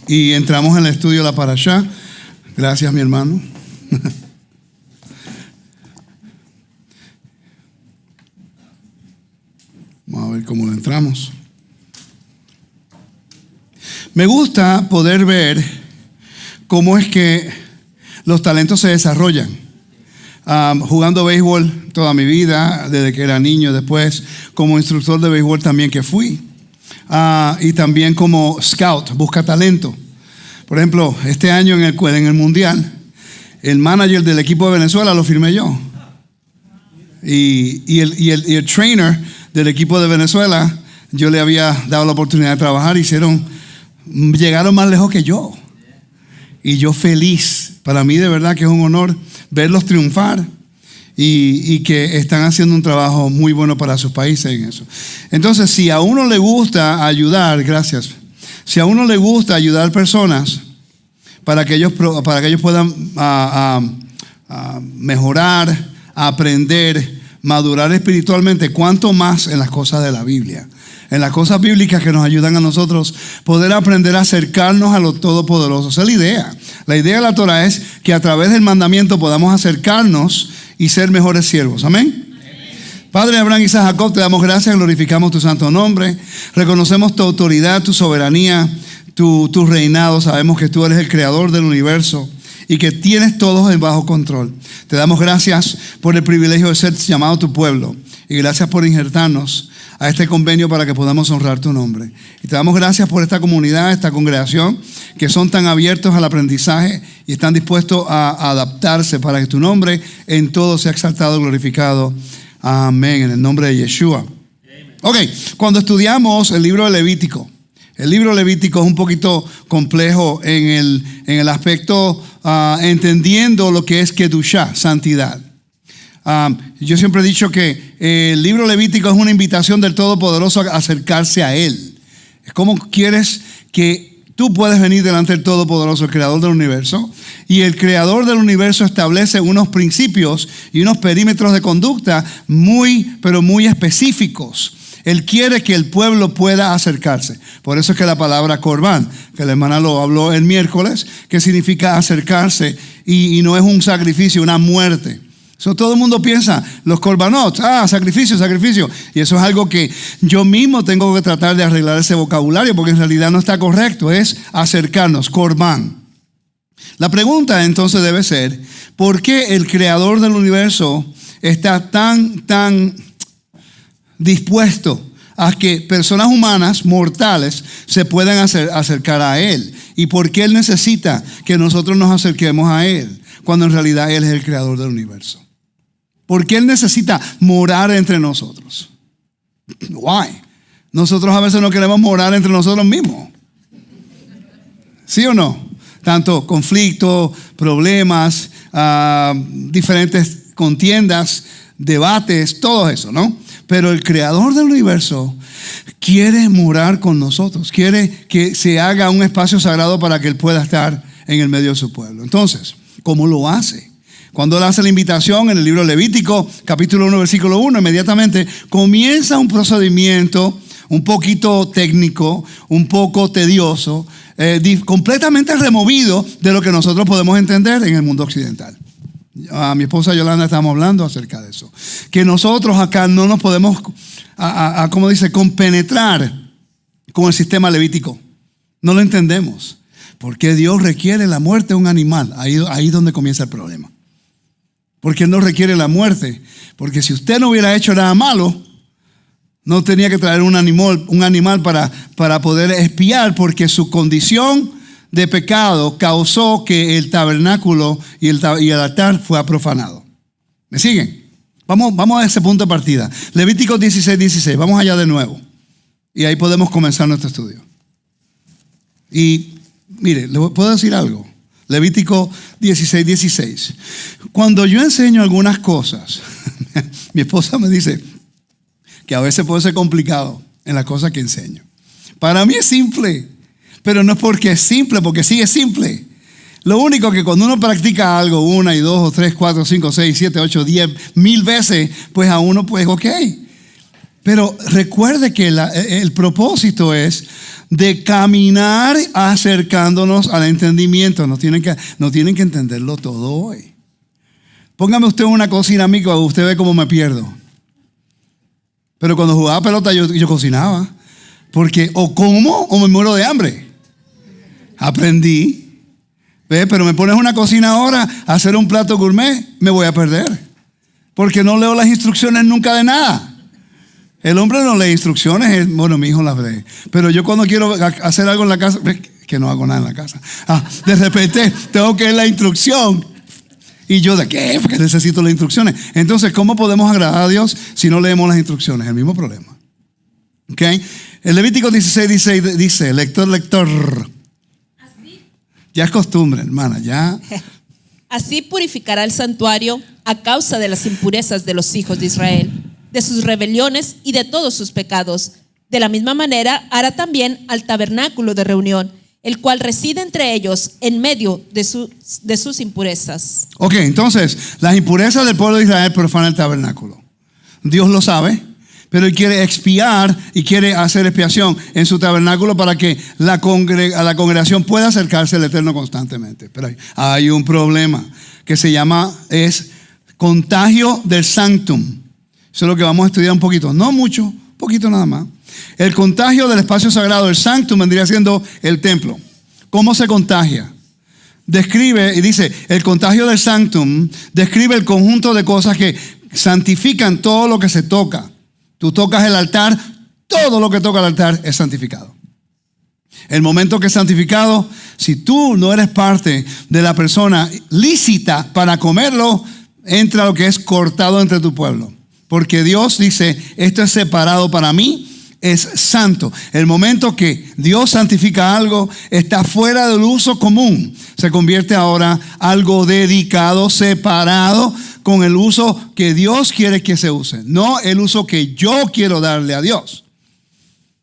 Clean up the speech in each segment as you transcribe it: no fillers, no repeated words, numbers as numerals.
y entramos en el estudio de la Parashá. Gracias, mi hermano. Vamos a ver cómo lo entramos. Me gusta poder ver cómo es que los talentos se desarrollan. Jugando béisbol toda mi vida, desde que era niño, después como instructor de béisbol también que fui. Y también como scout, busca talento. Por ejemplo, este año en el Mundial, el manager del equipo de Venezuela lo firmé yo. Y el trainer del equipo de Venezuela, yo le había dado la oportunidad de trabajar. Llegaron más lejos que yo. Y yo feliz. Para mí de verdad que es un honor verlos triunfar. Y que están haciendo un trabajo muy bueno para sus países en eso. Entonces, si a uno le gusta ayudar, gracias. Si a uno le gusta ayudar personas para que ellos puedan mejorar, aprender, madurar espiritualmente, cuánto más en las cosas de la Biblia. En las cosas bíblicas que nos ayudan a nosotros poder aprender a acercarnos a lo todopoderoso. Esa es la idea. La idea de la Torah es que a través del mandamiento podamos acercarnos y ser mejores siervos. Amén. Padre Abraham, Isaac, Jacob, te damos gracias, glorificamos tu santo nombre, reconocemos tu autoridad, tu soberanía, tu reinado. Sabemos que tú eres el creador del universo y que tienes todos bajo control. Te damos gracias por el privilegio de ser llamado tu pueblo y gracias por injertarnos a este convenio para que podamos honrar tu nombre. Y te damos gracias por esta comunidad, esta congregación, que son tan abiertos al aprendizaje y están dispuestos a adaptarse para que tu nombre en todo sea exaltado y glorificado. Amén, en el nombre de Yeshua. Ok, cuando estudiamos el libro de Levítico, el libro de Levítico es un poquito complejo en el aspecto entendiendo lo que es Kedushá, santidad. Yo siempre he dicho que el libro Levítico es una invitación del Todopoderoso a acercarse a Él. Es como quieres que tú puedes venir delante del Todopoderoso, el Creador del universo, y el Creador del universo establece unos principios y unos perímetros de conducta pero muy específicos. Él quiere que el pueblo pueda acercarse. Por eso es que la palabra corbán, que la hermana lo habló el miércoles, que significa acercarse y no es un sacrificio, una muerte. Eso todo el mundo piensa, los korbanot, sacrificio. Y eso es algo que yo mismo tengo que tratar de arreglar ese vocabulario porque en realidad no está correcto, es acercarnos, corbán. La pregunta entonces debe ser, ¿por qué el creador del universo está tan dispuesto a que personas humanas, mortales, se puedan acercar a Él? ¿Y por qué Él necesita que nosotros nos acerquemos a Él cuando en realidad Él es el creador del universo? ¿Por qué Él necesita morar entre nosotros? Why? Nosotros a veces no queremos morar entre nosotros mismos. ¿Sí o no? Tanto conflictos, problemas, diferentes contiendas, debates, todo eso, ¿no? Pero el creador del universo quiere morar con nosotros. Quiere que se haga un espacio sagrado para que Él pueda estar en el medio de su pueblo. Entonces, ¿cómo lo hace? Cuando Él hace la invitación en el libro Levítico, capítulo 1, versículo 1, inmediatamente comienza un procedimiento un poquito técnico, un poco tedioso, completamente removido de lo que nosotros podemos entender en el mundo occidental. A mi esposa Yolanda estamos hablando acerca de eso. Que nosotros acá no nos podemos, como dice, compenetrar con el sistema levítico. No lo entendemos. ¿Por qué Dios requiere la muerte de un animal? Ahí es donde comienza el problema. ¿Por qué no requiere la muerte? Porque si usted no hubiera hecho nada malo, no tenía que traer un animal para poder expiar, porque su condición de pecado causó que el tabernáculo y el altar fuera profanado. ¿Me siguen? Vamos a ese punto de partida. Levítico 16. Vamos allá de nuevo. Y ahí podemos comenzar nuestro estudio. Y mire, le puedo decir algo. Levítico 16. Cuando yo enseño algunas cosas, mi esposa me dice que a veces puede ser complicado en las cosas que enseño. Para mí es simple, pero no es porque es simple, porque sí es simple. Lo único que cuando uno practica algo 1 y 2 o 3, 4, 5, 6, 7, 8, 10, 1000 veces, pues a uno pues ok. Pero recuerde que el propósito es de caminar acercándonos al entendimiento. No tienen que entenderlo todo hoy. Póngame usted una cocina a mí, que usted ve cómo me pierdo. Pero cuando jugaba pelota yo cocinaba. Porque o como o me muero de hambre. Aprendí. ¿Ve? Pero me pones una cocina ahora a hacer un plato gourmet, me voy a perder. Porque no leo las instrucciones nunca de nada. El hombre no lee instrucciones. Bueno, mi hijo las lee. Pero yo cuando quiero hacer algo en la casa, que no hago nada en la casa. De repente tengo que leer la instrucción. Y yo, ¿de qué? Porque necesito las instrucciones. Entonces, ¿cómo podemos agradar a Dios si no leemos las instrucciones? El mismo problema. ¿Ok? El Levítico 16 dice, lector. Así. Ya es costumbre, hermana, ya. Así purificará el santuario a causa de las impurezas de los hijos de Israel, de sus rebeliones y de todos sus pecados. De la misma manera hará también al tabernáculo de reunión, el cual reside entre ellos en medio de sus impurezas. Ok, entonces, las impurezas del pueblo de Israel profanan el tabernáculo. Dios lo sabe, pero Él quiere expiar y quiere hacer expiación en su tabernáculo para que la congregación pueda acercarse al Eterno constantemente. Pero hay un problema que se llama, es contagio del sanctum. Eso es lo que vamos a estudiar un poquito, no mucho, un poquito nada más. El contagio del espacio sagrado, el sanctum, vendría siendo el templo. ¿Cómo se contagia? Describe y dice, el contagio del sanctum describe el conjunto de cosas que santifican todo lo que se toca. Tú tocas el altar, todo lo que toca el altar es santificado. El momento que es santificado, si tú no eres parte de la persona lícita para comerlo, entra lo que es cortado entre tu pueblo. Porque Dios dice, esto es separado para mí, es santo. El momento que Dios santifica algo, está fuera del uso común. Se convierte ahora algo dedicado, separado, con el uso que Dios quiere que se use. No el uso que yo quiero darle a Dios.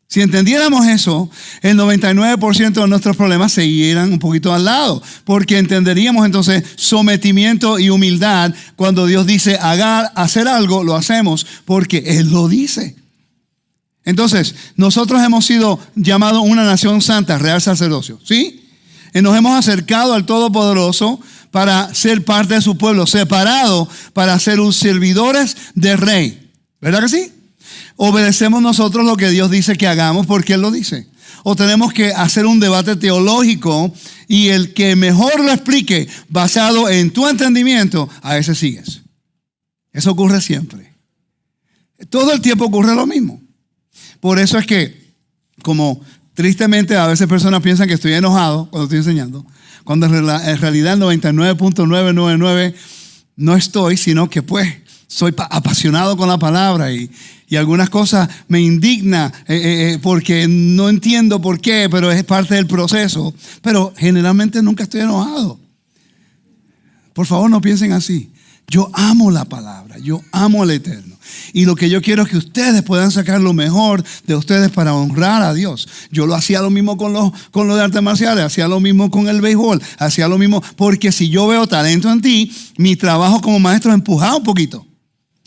Si entendiéramos eso, el 99% de nuestros problemas se irían un poquito al lado, porque entenderíamos entonces sometimiento y humildad. Cuando Dios dice hacer algo, lo hacemos porque Él lo dice. Entonces, nosotros hemos sido llamados una nación santa, real sacerdocio, ¿sí? Y nos hemos acercado al Todopoderoso para ser parte de su pueblo, separado para ser un servidores del Rey. ¿Verdad que sí? Obedecemos nosotros lo que Dios dice que hagamos porque Él lo dice. O tenemos que hacer un debate teológico y el que mejor lo explique basado en tu entendimiento, a ese sigues. Eso ocurre siempre. Todo el tiempo ocurre lo mismo. Por eso es que, como tristemente a veces personas piensan que estoy enojado cuando estoy enseñando, cuando en realidad el 99.999 no estoy, sino que pues soy apasionado con la palabra y algunas cosas me indigna porque no entiendo por qué, pero es parte del proceso. Pero generalmente nunca estoy enojado. Por favor, no piensen así. Yo amo la palabra, yo amo al Eterno. Y lo que yo quiero es que ustedes puedan sacar lo mejor de ustedes para honrar a Dios. Yo lo hacía lo mismo con lo de artes marciales, hacía lo mismo con el béisbol, hacía lo mismo, porque si yo veo talento en ti, mi trabajo como maestro es empujar un poquito.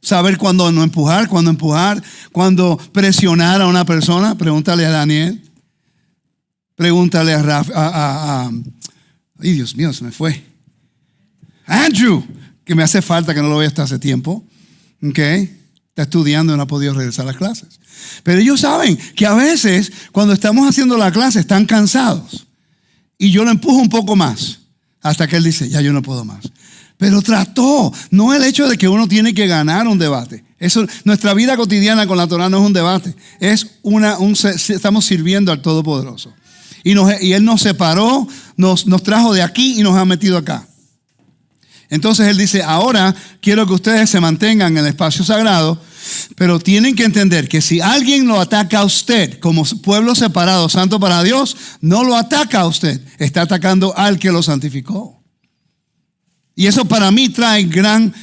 Saber cuándo no empujar, cuándo presionar a una persona. Pregúntale a Daniel, pregúntale a Rafa, ay Dios mío, se me fue. Andrew, que me hace falta, que no lo veo hasta hace tiempo. Okay. Está estudiando y no ha podido regresar a las clases. Pero ellos saben que a veces cuando estamos haciendo la clase están cansados. Y yo lo empujo un poco más. Hasta que él dice, ya yo no puedo más. Pero trató. No el hecho de que uno tiene que ganar un debate. Eso, nuestra vida cotidiana con la Torah no es un debate. Estamos sirviendo al Todopoderoso. Y Él nos separó, nos trajo de aquí y nos ha metido acá. Entonces Él dice, ahora quiero que ustedes se mantengan en el espacio sagrado, pero tienen que entender que si alguien lo ataca a usted como pueblo separado, santo para Dios, no lo ataca a usted, está atacando al que lo santificó. Y eso para mí trae gran,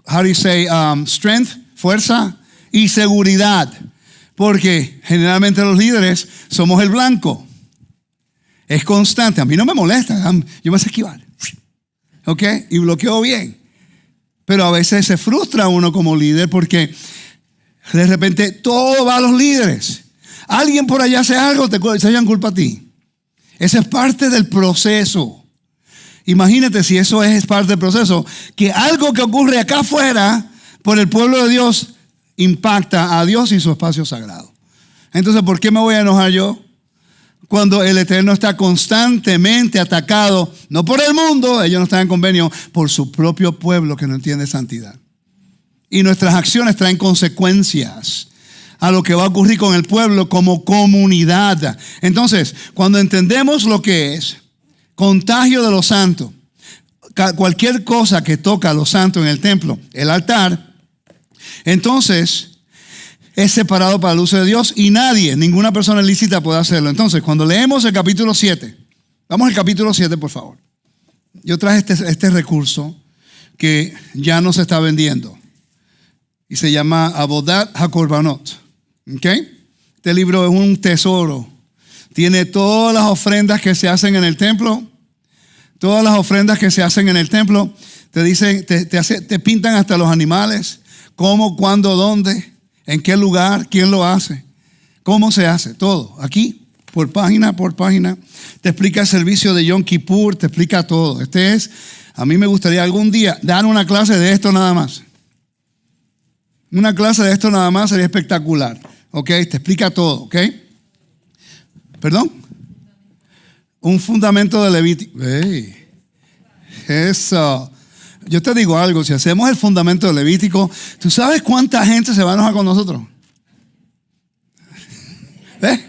how do you say, strength, fuerza y seguridad, porque generalmente los líderes somos el blanco. Es constante, a mí no me molesta, yo me sé esquivar. ¿Ok? Y bloqueo bien. Pero a veces se frustra uno como líder porque de repente todo va a los líderes. alguien por allá hace algo, se echan culpa a ti. Esa es parte del proceso. Imagínate si eso es parte del proceso, que algo que ocurre acá afuera por el pueblo de Dios impacta a Dios y su espacio sagrado. Entonces, ¿por qué me voy a enojar yo? Cuando el Eterno está constantemente atacado, no por el mundo, ellos no están en convenio, por su propio pueblo que no entiende santidad. Y nuestras acciones traen consecuencias a lo que va a ocurrir con el pueblo como comunidad. Entonces, cuando entendemos lo que es contagio de los santos, cualquier cosa que toca a los santos en el templo, el altar, entonces es separado para el uso de Dios y nadie, ninguna persona ilícita puede hacerlo. Entonces, cuando leemos el capítulo 7, vamos al capítulo 7, por favor. Yo traje este recurso que ya no se está vendiendo y se llama Avodat HaKorbanot. ¿Okay? Este libro es un tesoro. Tiene todas las ofrendas que se hacen en el templo. Todas las ofrendas que se hacen en el templo. Te dicen, te pintan hasta los animales. Cómo, cuándo, dónde, en qué lugar, quién lo hace, cómo se hace, todo. Aquí, por página. Te explica el servicio de Yom Kippur, te explica todo. A mí me gustaría algún día dar una clase de esto nada más. Una clase de esto nada más sería espectacular. ¿Ok? Te explica todo. ¿Ok? ¿Perdón? Un fundamento de Levítico. Hey, eso. Yo te digo algo, si hacemos el fundamento de Levítico, ¿tú sabes cuánta gente se va a enojar con nosotros? ¿Ves?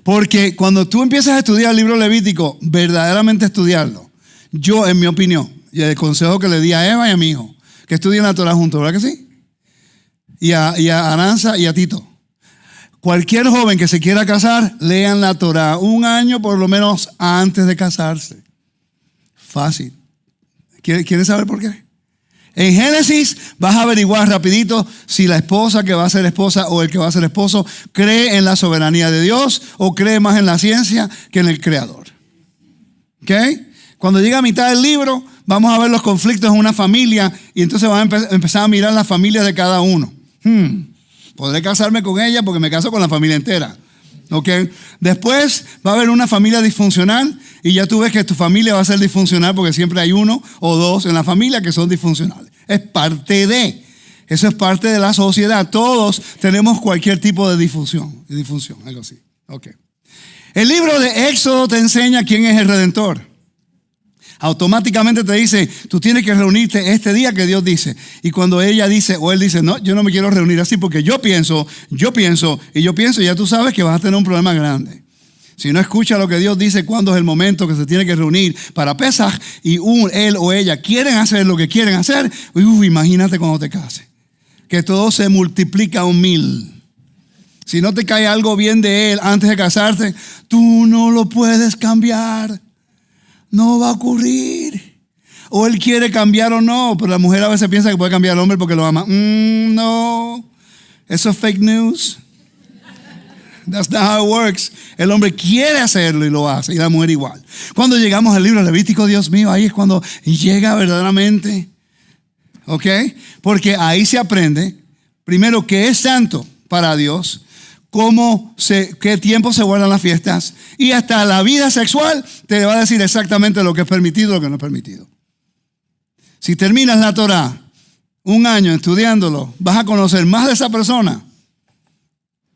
Porque cuando tú empiezas a estudiar el libro Levítico, verdaderamente estudiarlo, yo, en mi opinión, y el consejo que le di a Eva y a mi hijo, que estudien la Torah juntos, ¿verdad que sí? Y a Aranza y a Tito. Cualquier joven que se quiera casar, lean la Torah 1 año por lo menos antes de casarse. Fácil. ¿Quieres saber por qué? En Génesis vas a averiguar rapidito si la esposa que va a ser esposa o el que va a ser esposo cree en la soberanía de Dios o cree más en la ciencia que en el Creador. ¿Ok? Cuando llega a mitad del libro, vamos a ver los conflictos en una familia y entonces van a empezar a mirar las familias de cada uno. Podré casarme con ella porque me caso con la familia entera. ¿Okay? Después va a haber una familia disfuncional y ya tú ves que tu familia va a ser disfuncional porque siempre hay 1 o 2 en la familia que son disfuncionales. Es parte de, eso es parte de la sociedad. Todos tenemos cualquier tipo de disfunción, algo así. Okay. El libro de Éxodo te enseña quién es el Redentor. Automáticamente te dice, tú tienes que reunirte este día que Dios dice. Y cuando ella dice o él dice, no, yo no me quiero reunir así porque yo pienso, ya tú sabes que vas a tener un problema grande. Si no escuchas lo que Dios dice, cuándo es el momento que se tiene que reunir para Pesaj y él o ella quieren hacer lo que quieren hacer, imagínate cuando te cases. Que todo se multiplica 1000. Si no te cae algo bien de él antes de casarte, tú no lo puedes cambiar. No va a ocurrir. O él quiere cambiar o no, pero la mujer a veces piensa que puede cambiar al hombre porque lo ama. No, eso es fake news. That's not how it works. El hombre quiere hacerlo y lo hace, y la mujer igual. Cuando llegamos al libro Levítico, Dios mío, ahí es cuando llega verdaderamente. ¿Ok? Porque ahí se aprende, primero, que es santo para Dios, qué tiempo se guardan las fiestas, y hasta la vida sexual te va a decir exactamente lo que es permitido y lo que no es permitido. Si terminas la Torah 1 año estudiándolo, vas a conocer más de esa persona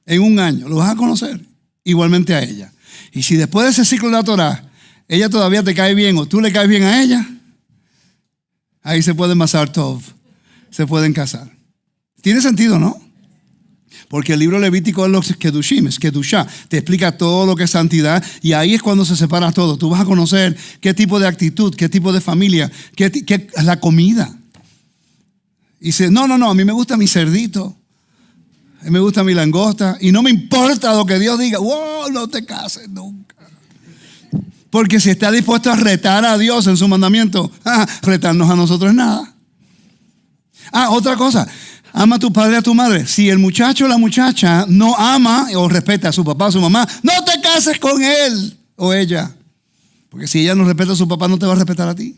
en 1 año, lo vas a conocer igualmente a ella. Y si después de ese ciclo de la Torah ella todavía te cae bien o tú le caes bien a ella, ahí se pueden masar tov, se pueden casar. Tiene sentido, ¿no? Porque el libro Levítico es lo que es Kedushim, es Kedushá. Te explica todo lo que es santidad y ahí es cuando se separa todo. Tú vas a conocer qué tipo de actitud, qué tipo de familia, qué es la comida. Y dice, no, a mí me gusta mi cerdito, a mí me gusta mi langosta y no me importa lo que Dios diga. ¡Wow! No te cases nunca. Porque si está dispuesto a retar a Dios en su mandamiento, retarnos a nosotros es nada. Otra cosa. Ama a tu padre y a tu madre. Si el muchacho o la muchacha no ama o respeta a su papá o a su mamá, no te cases con él o ella. Porque si ella no respeta a su papá, no te va a respetar a ti.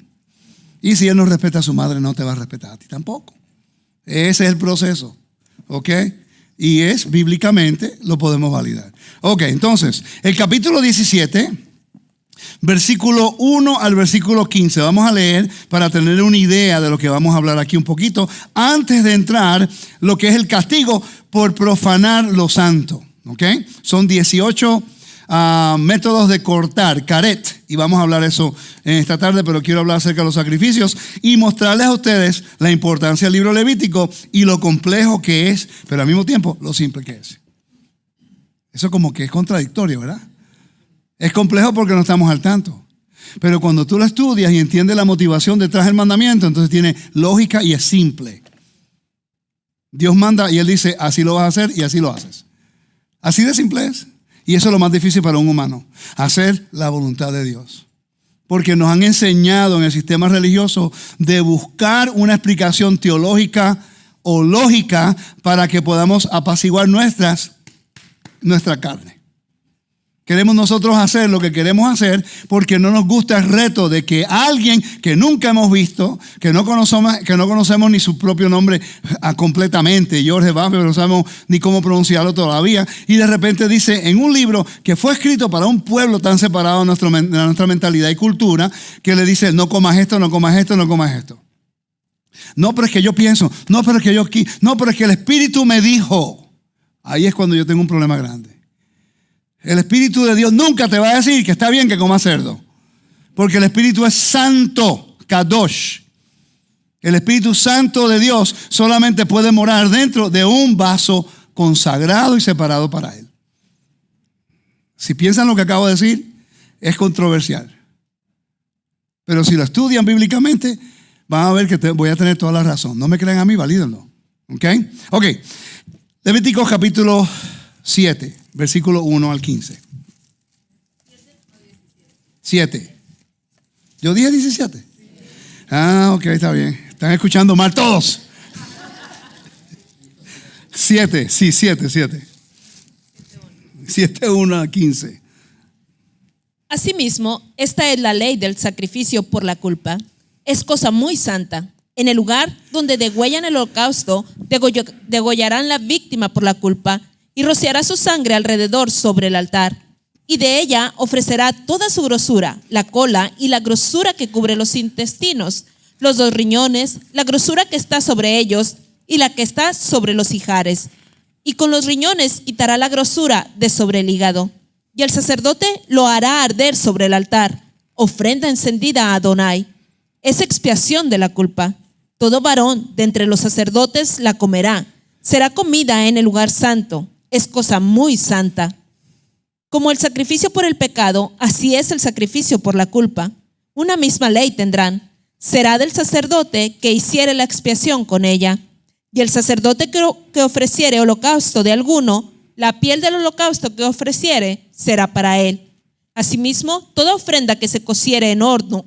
Y si él no respeta a su madre, no te va a respetar a ti tampoco. Ese es el proceso. ¿ok? Y es bíblicamente, lo podemos validar. Ok, entonces, el capítulo 17, versículo 1 al versículo 15. Vamos a leer para tener una idea de lo que vamos a hablar aquí un poquito, antes de entrar lo que es el castigo por profanar lo santo. ¿Ok? Son 18 métodos de cortar, caret, y vamos a hablar eso en esta tarde, pero quiero hablar acerca de los sacrificios y mostrarles a ustedes la importancia del libro Levítico y lo complejo que es, pero al mismo tiempo lo simple que es. Eso como que es contradictorio, ¿verdad? Es complejo porque no estamos al tanto, pero cuando tú lo estudias y entiendes la motivación detrás del mandamiento, entonces tiene lógica y es simple. Dios manda y Él dice, así lo vas a hacer y así lo haces. Así de simple es. Y eso es lo más difícil para un humano, hacer la voluntad de Dios. Porque nos han enseñado en el sistema religioso de buscar una explicación teológica o lógica para que podamos apaciguar nuestra carne. Queremos nosotros hacer lo que queremos hacer porque no nos gusta el reto de que alguien que nunca hemos visto, que no conocemos ni su propio nombre completamente, George Buffett, no sabemos ni cómo pronunciarlo todavía, y de repente dice en un libro que fue escrito para un pueblo tan separado de nuestra mentalidad y cultura, que le dice, no comas esto, no comas esto, no comas esto. No, pero es que yo pienso, no, pero es que yo, no, pero es que el Espíritu me dijo. Ahí es cuando yo tengo un problema grande. El Espíritu de Dios nunca te va a decir que está bien que comas cerdo. Porque el Espíritu es santo, kadosh. El Espíritu Santo de Dios solamente puede morar dentro de un vaso consagrado y separado para Él. Si piensan lo que acabo de decir, es controversial. Pero si lo estudian bíblicamente, van a ver que voy a tener toda la razón. No me crean a mí, valídenlo. Ok. Levítico capítulo 7, versículo 1 al 15. 7. ¿Yo dije 17? Ok, está bien. Están escuchando mal todos. 7, sí, 7. 7, 1 al 15. Asimismo, esta es la ley del sacrificio por la culpa. Es cosa muy santa. En el lugar donde degüellan el holocausto, degollarán la víctima por la culpa y rociará su sangre alrededor sobre el altar. Y de ella ofrecerá toda su grosura, la cola y la grosura que cubre los intestinos, los 2 riñones, la grosura que está sobre ellos y la que está sobre los ijares. Y con los riñones quitará la grosura de sobre el hígado. Y el sacerdote lo hará arder sobre el altar, ofrenda encendida a Adonai. Es expiación de la culpa. Todo varón de entre los sacerdotes la comerá. Será comida en el lugar santo. Es cosa muy santa. Como el sacrificio por el pecado, así es el sacrificio por la culpa. Una misma ley tendrán. Será del sacerdote que hiciere la expiación con ella. Y el sacerdote que ofreciere holocausto de alguno, la piel del holocausto que ofreciere será para él. Asimismo, toda ofrenda que se cociere en horno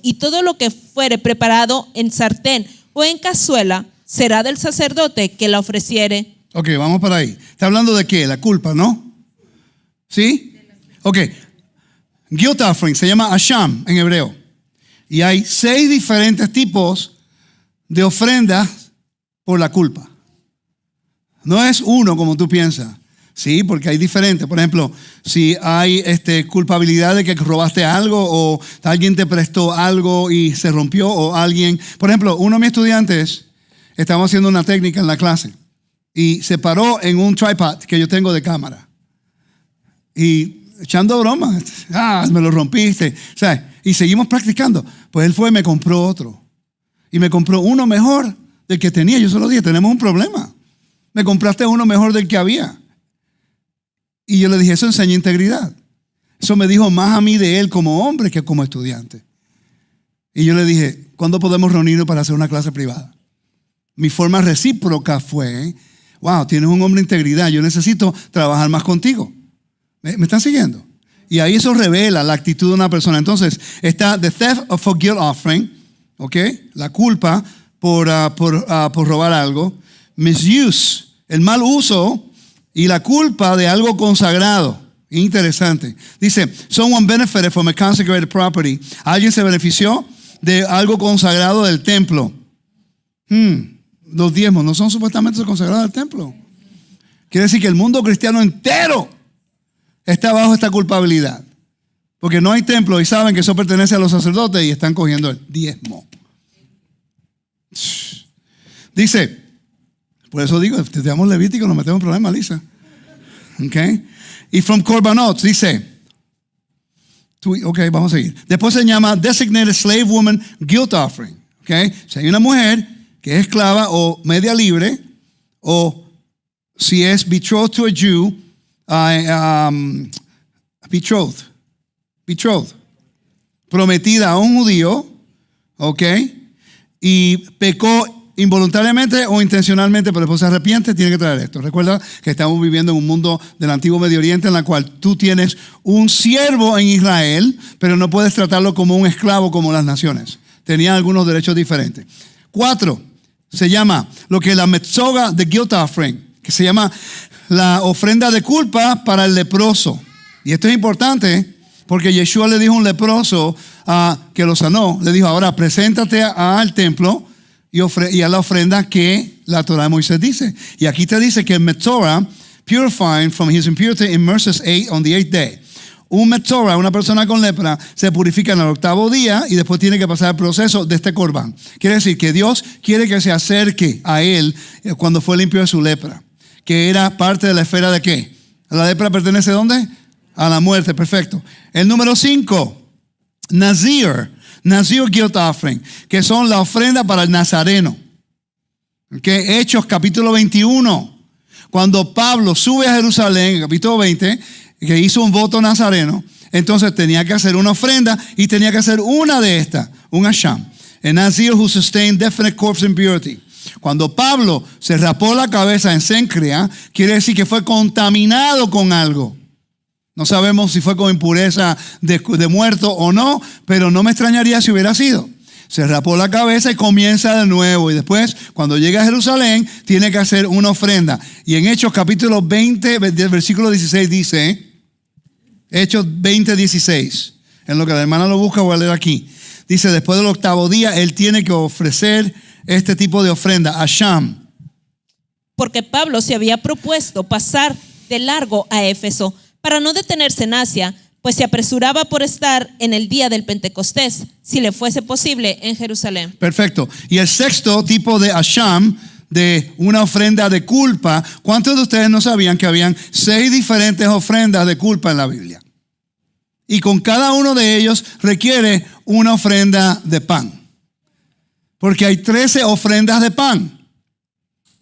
y todo lo que fuere preparado en sartén o en cazuela será del sacerdote que la ofreciere. Ok, vamos para ahí. ¿Está hablando de qué? La culpa, ¿no? ¿Sí? Ok. Guilt offering se llama asham en hebreo. Y hay 6 diferentes tipos de ofrendas por la culpa. No es uno como tú piensas. Sí, porque hay diferentes. Por ejemplo, si hay culpabilidad de que robaste algo o alguien te prestó algo y se rompió o alguien... Por ejemplo, uno de mis estudiantes, estábamos haciendo una técnica en la clase y se paró en un tripod que yo tengo de cámara. Y echando bromas, me lo rompiste. O sea, y seguimos practicando. Pues él fue y me compró otro. Y me compró uno mejor del que tenía. Yo se lo dije, tenemos un problema. Me compraste uno mejor del que había. Y yo le dije, eso enseña integridad. Eso me dijo más a mí de él como hombre que como estudiante. Y yo le dije, ¿cuándo podemos reunirnos para hacer una clase privada? Mi forma recíproca fue, wow, tienes un hombre de integridad, yo necesito trabajar más contigo. ¿Me están siguiendo? Y ahí eso revela la actitud de una persona. Entonces, está the theft of a guilt offering, ¿ok? La culpa por robar algo. Misuse, el mal uso y la culpa de algo consagrado. Interesante. Dice, someone benefited from a consecrated property. Alguien se benefició de algo consagrado del templo. Los diezmos no son supuestamente consagrados al templo. Quiere decir que el mundo cristiano entero está bajo esta culpabilidad. Porque no hay templo y saben que eso pertenece a los sacerdotes y están cogiendo el diezmo. Dice, por eso digo, te damos Levítico, nos metemos en problemas, Lisa. Okay. Y from Korbanot dice, ok, vamos a seguir. Después se llama Designated Slave Woman Guilt Offering. Okay. Si hay una mujer que es esclava o media libre, o si es betrothed to a Jew, betrothed, prometida a un judío, ok, y pecó involuntariamente o intencionalmente, pero después se arrepiente, tiene que traer esto. Recuerda que estamos viviendo en un mundo del antiguo Medio Oriente en la cual tú tienes un siervo en Israel, pero no puedes tratarlo como un esclavo como las naciones. Tenían algunos derechos diferentes. 4, se llama lo que es la Metzoga de Guilt Offering, que se llama la ofrenda de culpa para el leproso. Y esto es importante porque Yeshua le dijo a un leproso que lo sanó, le dijo, ahora preséntate al templo y a la ofrenda que la Torah de Moisés dice. Y aquí te dice que Metzora, purifying from his impurity, immerses on the 8th day. Un Metzora, una persona con lepra, se purifica en el 8º día y después tiene que pasar el proceso de este corbán. Quiere decir que Dios quiere que se acerque a él cuando fue limpio de su lepra, que era parte de la esfera de ¿qué? ¿La lepra pertenece a dónde? A la muerte, perfecto. El número 5, Nazir Guilt Offering, que son la ofrenda para el nazareno. Okay. Hechos capítulo 21, cuando Pablo sube a Jerusalén, capítulo 20, que hizo un voto nazareno, entonces tenía que hacer una ofrenda y tenía que hacer una de estas, un asham. A Nazir who sustained definite corpse impurity. Cuando Pablo se rapó la cabeza en Cencrea, quiere decir que fue contaminado con algo. No sabemos si fue con impureza de muerto o no, pero no me extrañaría si hubiera sido. Se rapó la cabeza y comienza de nuevo. Y después, cuando llega a Jerusalén, tiene que hacer una ofrenda. Y en Hechos capítulo 20, versículo 16 dice, Hechos 20, 16. En lo que la hermana lo busca, voy a leer aquí. Dice, después del 8º día, él tiene que ofrecer este tipo de ofrenda, asham. Porque Pablo se había propuesto pasar de largo a Éfeso para no detenerse en Asia, pues se apresuraba por estar en el día del Pentecostés, si le fuese posible, en Jerusalén. Perfecto. Y el 6º tipo de asham, de una ofrenda de culpa, ¿cuántos de ustedes no sabían que habían 6 diferentes ofrendas de culpa en la Biblia? Y con cada uno de ellos requiere una ofrenda de pan. Porque hay 13 ofrendas de pan.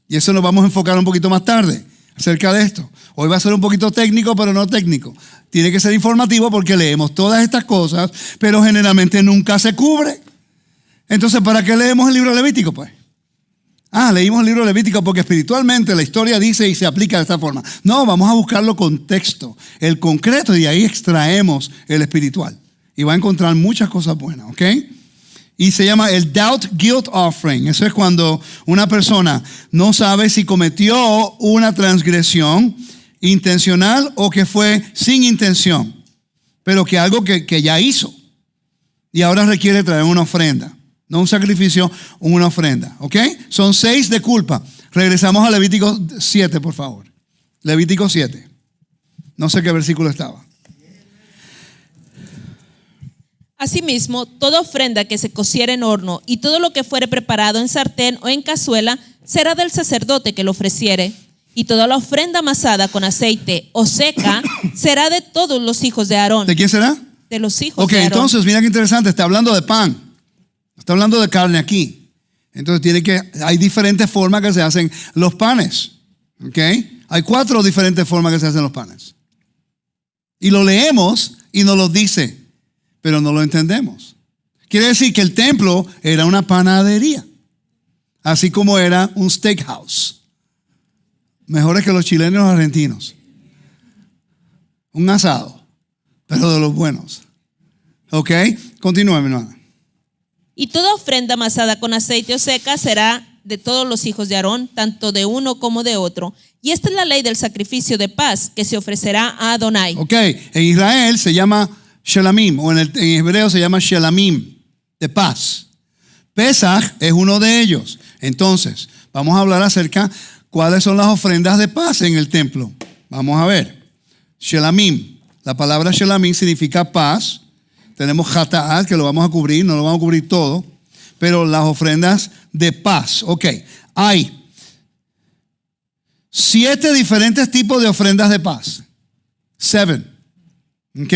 Y eso nos vamos a enfocar un poquito más tarde acerca de esto. Hoy va a ser un poquito técnico, pero no técnico. Tiene que ser informativo porque leemos todas estas cosas, pero generalmente nunca se cubre. Entonces, ¿para qué leemos el libro de Levítico, pues? Leímos el libro de Levítico porque espiritualmente la historia dice y se aplica de esta forma. No, vamos a buscarlo contexto, el concreto, y de ahí extraemos el espiritual. Y va a encontrar muchas cosas buenas, ¿ok? Y se llama el Doubt Guilt Offering. Eso es cuando una persona no sabe si cometió una transgresión intencional o que fue sin intención, pero que algo que ya hizo. Y ahora requiere traer una ofrenda. No un sacrificio, una ofrenda. ¿Ok? Son 6 de culpa. Regresamos a Levítico 7, por favor. Levítico 7. No sé qué versículo estaba. Asimismo, toda ofrenda que se cociere en horno y todo lo que fuere preparado en sartén o en cazuela será del sacerdote que lo ofreciere. Y toda la ofrenda amasada con aceite o seca será de todos los hijos de Aarón. ¿De quién será? De los hijos de Aarón. Ok, entonces mira qué interesante. Está hablando de pan. Está hablando de carne aquí. Entonces hay diferentes formas que se hacen los panes. Ok. Hay 4 diferentes formas que se hacen los panes. Y lo leemos y nos lo dice, pero no lo entendemos. Quiere decir que el templo era una panadería, así como era un steakhouse. Mejores que los chilenos y los argentinos. Un asado, pero de los buenos. ¿Ok? Continúa, mi hermana. Y toda ofrenda amasada con aceite o seca será de todos los hijos de Aarón, tanto de uno como de otro. Y esta es la ley del sacrificio de paz que se ofrecerá a Adonai. Ok, en Israel se llama Shelamim, o en hebreo se llama Shelamim, de paz. Pesach es uno de ellos. Entonces, Vamos a hablar acerca de cuáles son las ofrendas de paz en el templo. Vamos a ver. Shelamim. La palabra Shelamim significa paz. Tenemos Hata'at, que lo vamos a cubrir, no lo vamos a cubrir todo. Pero las ofrendas de paz. Ok. Hay 7 diferentes tipos de ofrendas de paz. 7. Ok.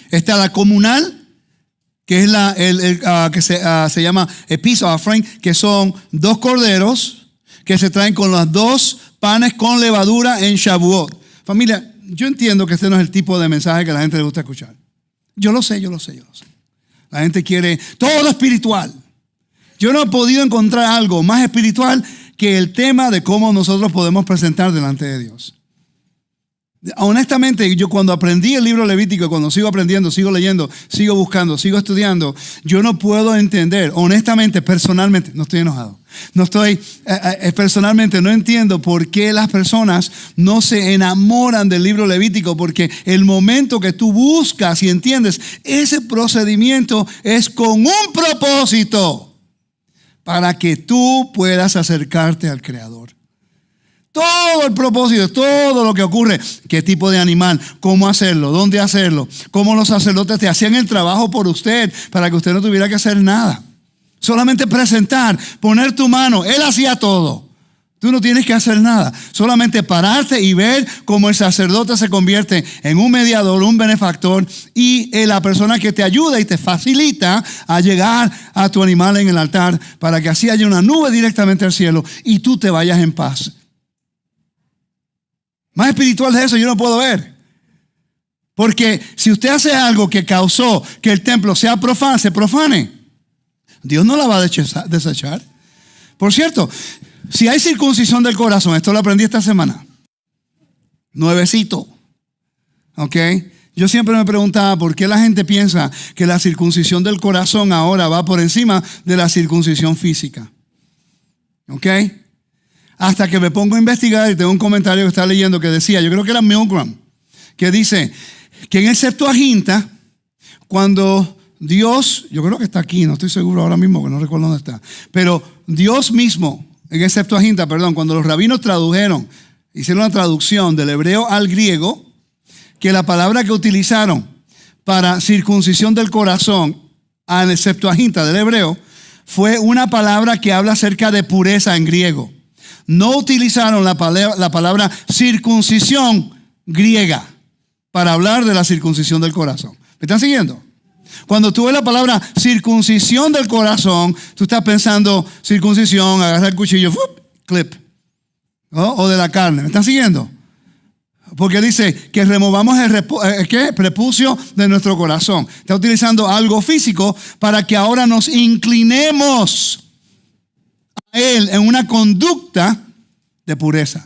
Está la comunal, que es que se llama a peace offering, que son 2 corderos que se traen con los 2 panes con levadura en Shavuot. Familia, yo entiendo que este no es el tipo de mensaje que a la gente le gusta escuchar. Yo lo sé. La gente quiere todo espiritual. Yo no he podido encontrar algo más espiritual que el tema de cómo nosotros podemos presentar delante de Dios. Honestamente, yo cuando aprendí el libro Levítico, cuando sigo aprendiendo, sigo leyendo, sigo buscando, sigo estudiando, yo no puedo entender, honestamente, personalmente, no estoy enojado. Personalmente no entiendo por qué las personas no se enamoran del libro Levítico, porque el momento que tú buscas y entiendes, ese procedimiento es con un propósito. Para que tú puedas acercarte al Creador. Todo el propósito, todo lo que ocurre, qué tipo de animal, cómo hacerlo, dónde hacerlo, cómo los sacerdotes te hacían el trabajo por usted para que usted no tuviera que hacer nada. Solamente presentar, poner tu mano, Él hacía todo. Tú no tienes que hacer nada, solamente pararte y ver cómo el sacerdote se convierte en un mediador, un benefactor y la persona que te ayuda y te facilita a llegar a tu animal en el altar para que así haya una nube directamente al cielo y tú te vayas en paz. Más espiritual de eso yo no puedo ver. Porque si usted hace algo que causó que el templo sea profano, se profane, Dios no la va a desechar. Por cierto, si hay circuncisión del corazón, esto lo aprendí esta semana, nuevecito, ¿ok? Yo siempre me preguntaba por qué la gente piensa que la circuncisión del corazón ahora va por encima de la circuncisión física, ¿ok? Hasta que me pongo a investigar y tengo un comentario que estaba leyendo que decía, yo creo que era Milgram, que dice que en el Septuaginta, cuando Dios, yo creo que está aquí, no estoy seguro ahora mismo, que no recuerdo dónde está, pero Dios mismo, en el Septuaginta, cuando los rabinos hicieron la traducción del hebreo al griego, que la palabra que utilizaron para circuncisión del corazón en el Septuaginta del hebreo fue una palabra que habla acerca de pureza en griego. No utilizaron la palabra circuncisión griega para hablar de la circuncisión del corazón. ¿Me están siguiendo? Cuando tú ves la palabra circuncisión del corazón, tú estás pensando circuncisión, agarrar el cuchillo, clip, ¿no? O de la carne. ¿Me están siguiendo? Porque dice que removamos el prepucio de nuestro corazón. Está utilizando algo físico para que ahora nos inclinemos a Él en una conducta de pureza.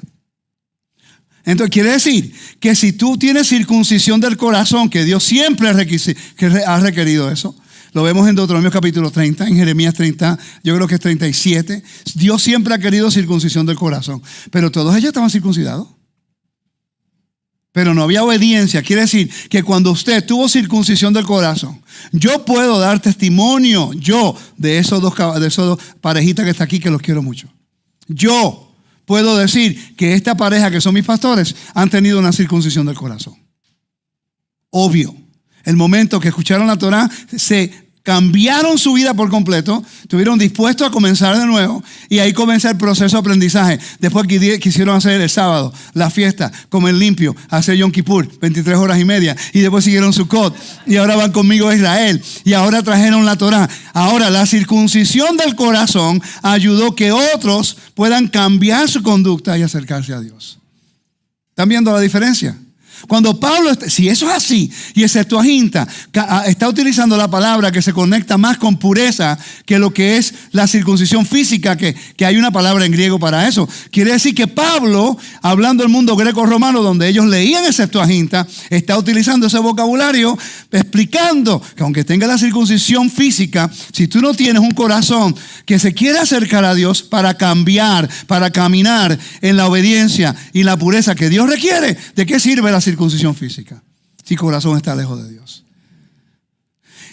Entonces quiere decir que si tú tienes circuncisión del corazón, que Dios siempre ha requerido eso, lo vemos en Deuteronomio capítulo 30, en Jeremías 30, yo creo que es 37, Dios siempre ha querido circuncisión del corazón, pero todos ellos estaban circuncidados. Pero no había obediencia. Quiere decir que cuando usted tuvo circuncisión del corazón, yo puedo dar testimonio, de esos dos parejitas que está aquí, que los quiero mucho. Yo puedo decir que esta pareja, que son mis pastores, han tenido una circuncisión del corazón. Obvio. El momento que escucharon la Torah, se cambiaron su vida por completo, estuvieron dispuestos a comenzar de nuevo y ahí comienza el proceso de aprendizaje. Después quisieron hacer el sábado, la fiesta, comer limpio, hacer Yom Kippur, 23 horas y media, y después siguieron Sukkot y ahora van conmigo a Israel y ahora trajeron la Torah. Ahora la circuncisión del corazón ayudó que otros puedan cambiar su conducta y acercarse a Dios. ¿Están viendo la diferencia? Cuando Pablo, si eso es así, y el Septuaginta está utilizando la palabra que se conecta más con pureza que lo que es la circuncisión física, que hay una palabra en griego para eso. Quiere decir que Pablo, hablando del mundo greco-romano, donde ellos leían el Septuaginta, está utilizando ese vocabulario, explicando que aunque tenga la circuncisión física, si tú no tienes un corazón que se quiere acercar a Dios para cambiar, para caminar en la obediencia y la pureza que Dios requiere, ¿de qué sirve la circuncisión física si el corazón está lejos de Dios?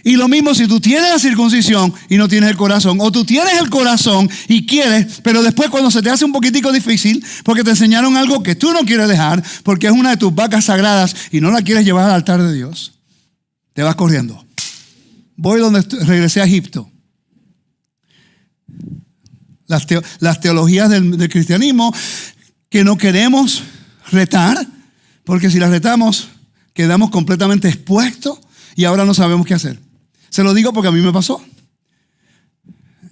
Y lo mismo si tú tienes la circuncisión y no tienes el corazón, o tú tienes el corazón y quieres, pero después cuando se te hace un poquitico difícil porque te enseñaron algo que tú no quieres dejar, porque es una de tus vacas sagradas y no la quieres llevar al altar de Dios, te vas corriendo. Voy donde regresé a Egipto. Las teologías del cristianismo que no queremos retar, porque si las retamos quedamos completamente expuestos y ahora no sabemos qué hacer. Se lo digo porque a mí me pasó.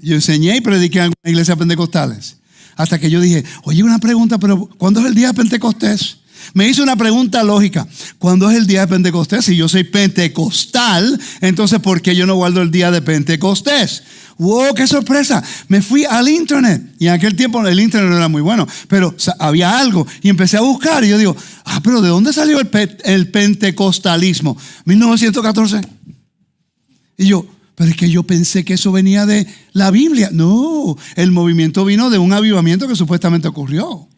Yo enseñé y prediqué en iglesias pentecostales. Hasta que yo dije, oye, una pregunta, pero ¿cuándo es el día de Pentecostés? Me hizo una pregunta lógica. ¿Cuándo es el día de Pentecostés? Si yo soy pentecostal, entonces ¿por qué yo no guardo el día de Pentecostés? ¡Wow! ¡Qué sorpresa! Me fui al internet. Y en aquel tiempo el internet no era muy bueno, pero había algo. Y empecé a buscar y yo digo, pero ¿de dónde salió el pentecostalismo? 1914. Y yo, pero es que yo pensé que eso venía de la Biblia. No, el movimiento vino de un avivamiento que supuestamente ocurrió.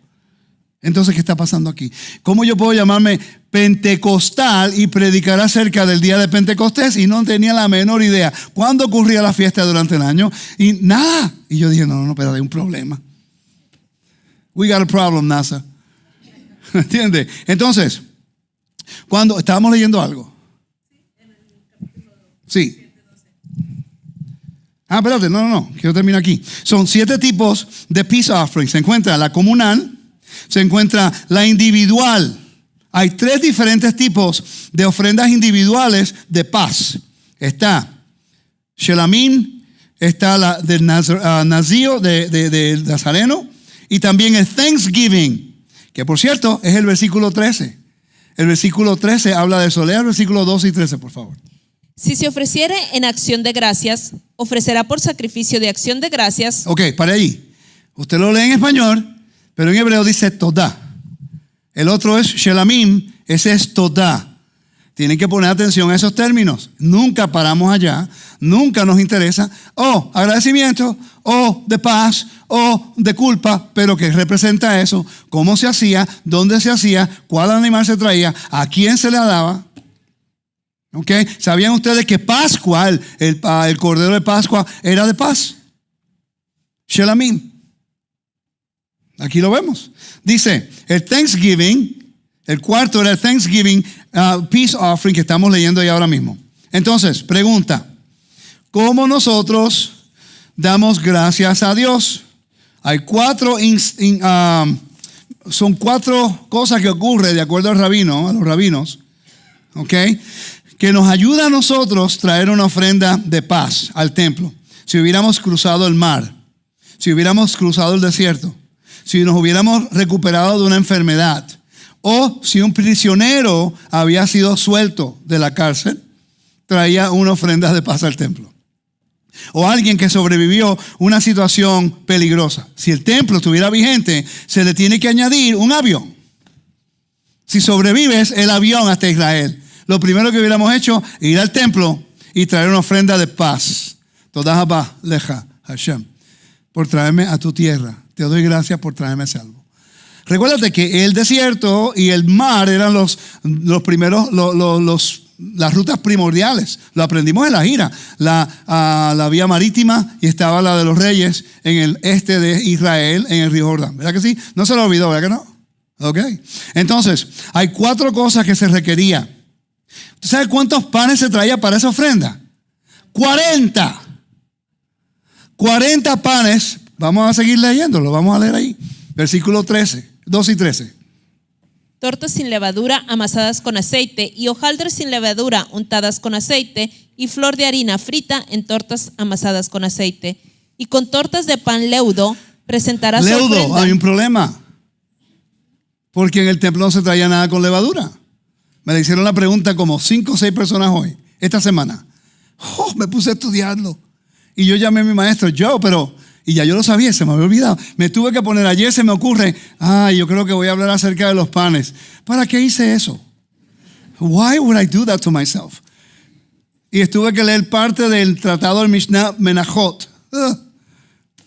Entonces, ¿qué está pasando aquí? ¿Cómo yo puedo llamarme pentecostal y predicar acerca del día de Pentecostés y no tenía la menor idea cuándo ocurría la fiesta durante el año? Y nada. Y yo dije, no, pero hay un problema. We got a problem, NASA. ¿Entiendes? Entonces, cuando estábamos leyendo algo. Sí. Espérate, no, quiero terminar aquí. Son 7 tipos de peace offering. Se encuentra la comunal, se encuentra la individual. Hay 3 diferentes tipos de ofrendas individuales de paz. Está Shelamim, está la del Nazío de Nazareno, y también el Thanksgiving, que por cierto es el versículo 13. El versículo 13 habla de eso. Lea el versículo 12 y 13, por favor. Si se ofreciere en acción de gracias, ofrecerá por sacrificio de acción de gracias. Ok, para ahí. Usted lo lee en español, pero en hebreo dice Todá. El otro es Shelamim, ese es Todá. Tienen que poner atención a esos términos. Nunca paramos allá, nunca nos interesa. Agradecimiento, de paz, de culpa, pero ¿qué representa eso? ¿Cómo se hacía? ¿Dónde se hacía? ¿Cuál animal se traía? ¿A quién se le daba? Okay. ¿Sabían ustedes que Pascua, el cordero de Pascua, era de paz? Shelamim. Aquí lo vemos. Dice, el Thanksgiving, el cuarto era el Thanksgiving Peace Offering que estamos leyendo ahí ahora mismo. Entonces, pregunta, ¿cómo nosotros damos gracias a Dios? Hay 4, son 4 cosas que ocurren de acuerdo a los rabinos, ¿ok? Que nos ayuda a nosotros traer una ofrenda de paz al templo. Si hubiéramos cruzado el mar, si hubiéramos cruzado el desierto, si nos hubiéramos recuperado de una enfermedad, o si un prisionero había sido suelto de la cárcel, traía una ofrenda de paz al templo. O alguien que sobrevivió una situación peligrosa. Si el templo estuviera vigente, se le tiene que añadir un avión. Si sobrevives el avión hasta Israel, lo primero que hubiéramos hecho es ir al templo y traer una ofrenda de paz. Toda Abba leja Hashem, por traerme a tu tierra. Te doy gracias por traerme salvo. Recuérdate que el desierto y el mar eran los primeros, las rutas primordiales. Lo aprendimos en la gira. La vía marítima, y estaba la de los reyes en el este de Israel, en el río Jordán. ¿Verdad que sí? No se lo olvidó, ¿verdad que no? Ok. Entonces, hay 4 cosas que se requería. ¿Tú sabes cuántos panes se traía para esa ofrenda? 40. 40 panes. Vamos a seguir leyéndolo. Vamos a leer ahí. Versículo 13. 2 y 13. Tortas sin levadura amasadas con aceite y hojaldres sin levadura untadas con aceite y flor de harina frita en tortas amasadas con aceite. Y con tortas de pan leudo presentarás leudo, ofrenda. hay un problema. Porque en el templo no se traía nada con levadura. Me le hicieron la pregunta como 5 o 6 personas hoy, esta semana. Me puse a estudiarlo. Y yo llamé a mi maestro, y ya yo lo sabía, se me había olvidado. Me tuve que poner, ayer se me ocurre, yo creo que voy a hablar acerca de los panes. ¿Para qué hice eso? Why would I do that to myself? Y tuve que leer parte del tratado del Mishnah Menachot.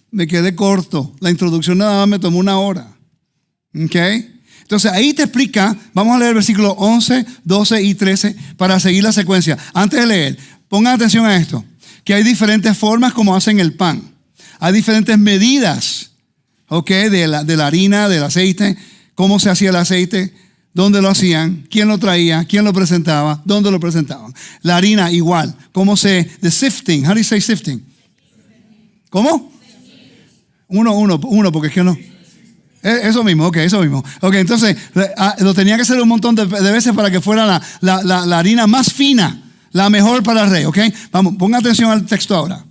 Me quedé corto. La introducción nada más me tomó 1 hora. ¿Ok? Entonces ahí te explica, vamos a leer el versículo 11, 12 y 13 para seguir la secuencia. Antes de leer, pongan atención a esto, que hay diferentes formas como hacen el pan. Hay diferentes medidas, ¿ok? De la harina, del aceite, cómo se hacía el aceite, dónde lo hacían, quién lo traía, quién lo presentaba, dónde lo presentaban. La harina igual, the sifting, how do you say sifting? ¿Cómo? Uno, porque es que no. Eso mismo, ok, eso mismo. Ok, entonces, lo tenía que hacer un montón de veces para que fuera la harina más fina, la mejor para el rey, ok. Vamos, ponga atención al texto ahora.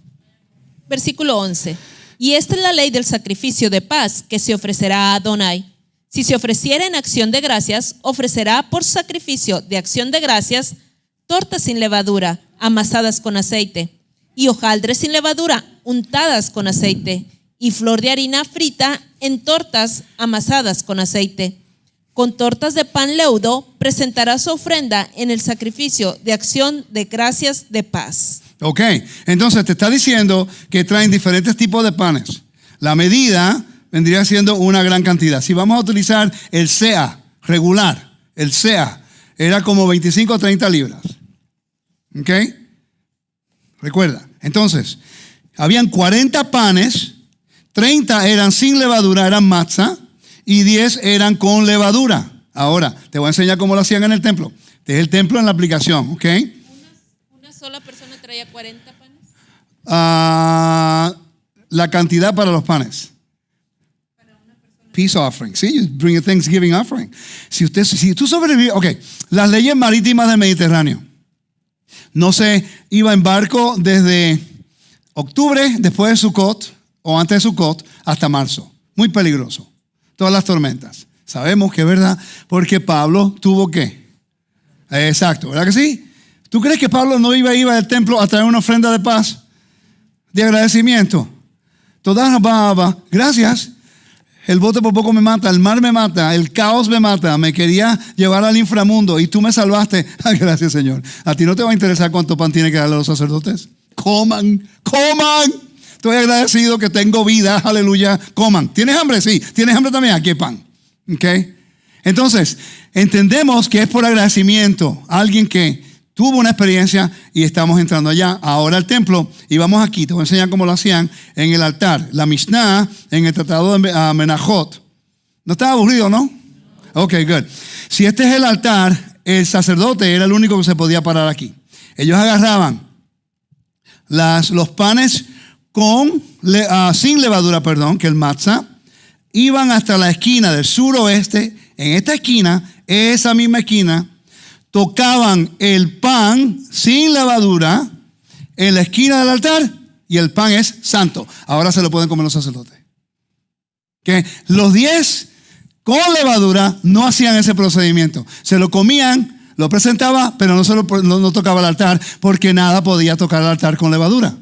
Versículo 11. Y esta es la ley del sacrificio de paz que se ofrecerá a Adonai. Si se ofreciera en acción de gracias, ofrecerá por sacrificio de acción de gracias tortas sin levadura, amasadas con aceite, y hojaldres sin levadura, untadas con aceite, y flor de harina frita en tortas amasadas con aceite. Con tortas de pan leudo presentará su ofrenda en el sacrificio de acción de gracias de paz. Ok, entonces te está diciendo que traen diferentes tipos de panes. La medida vendría siendo una gran cantidad. Si vamos a utilizar el SEA regular, el SEA era como 25 o 30 libras. Ok, recuerda. Entonces, habían 40 panes, 30 eran sin levadura, eran matzah, y 10 eran con levadura. Ahora, te voy a enseñar cómo lo hacían en el templo. Este es el templo en la aplicación, ¿ok? ¿Una sola persona traía 40 panes? La cantidad para los panes. Peace offering, sí, you bring a Thanksgiving offering. Si tú sobrevives, ok, las leyes marítimas del Mediterráneo. No se iba en barco desde octubre, después de Sukkot, o antes de Sukkot, hasta marzo. Muy peligroso. Todas las tormentas. Sabemos que es verdad, porque Pablo tuvo que. Exacto, ¿verdad que sí? ¿Tú crees que Pablo no iba al templo a traer una ofrenda de paz? De agradecimiento. Todas gracias. El bote por poco me mata, el mar me mata, el caos me mata, me quería llevar al inframundo y tú me salvaste. Gracias, Señor. ¿A ti no te va a interesar cuánto pan tiene que darle a los sacerdotes? Coman. Estoy agradecido que tengo vida, aleluya, coman. ¿Tienes hambre? Sí. ¿Tienes hambre también? Aquí hay pan. ¿Ok? Entonces, entendemos que es por agradecimiento. Alguien que tuvo una experiencia y estamos entrando allá. Ahora al templo y vamos aquí. Te voy a enseñar cómo lo hacían en el altar. La Mishnah en el tratado de Menachot. ¿No estaba aburrido, no? Ok, good. Si este es el altar, el sacerdote era el único que se podía parar aquí. Ellos agarraban los panes sin levadura, que el matzah, iban hasta la esquina del suroeste. En esta esquina, esa misma esquina, tocaban el pan sin levadura en la esquina del altar y el pan es santo. Ahora se lo pueden comer los sacerdotes. ¿Okay? Los 10 con levadura no hacían ese procedimiento. Se lo comían, lo presentaba, pero no tocaba el altar porque nada podía tocar el altar con levadura.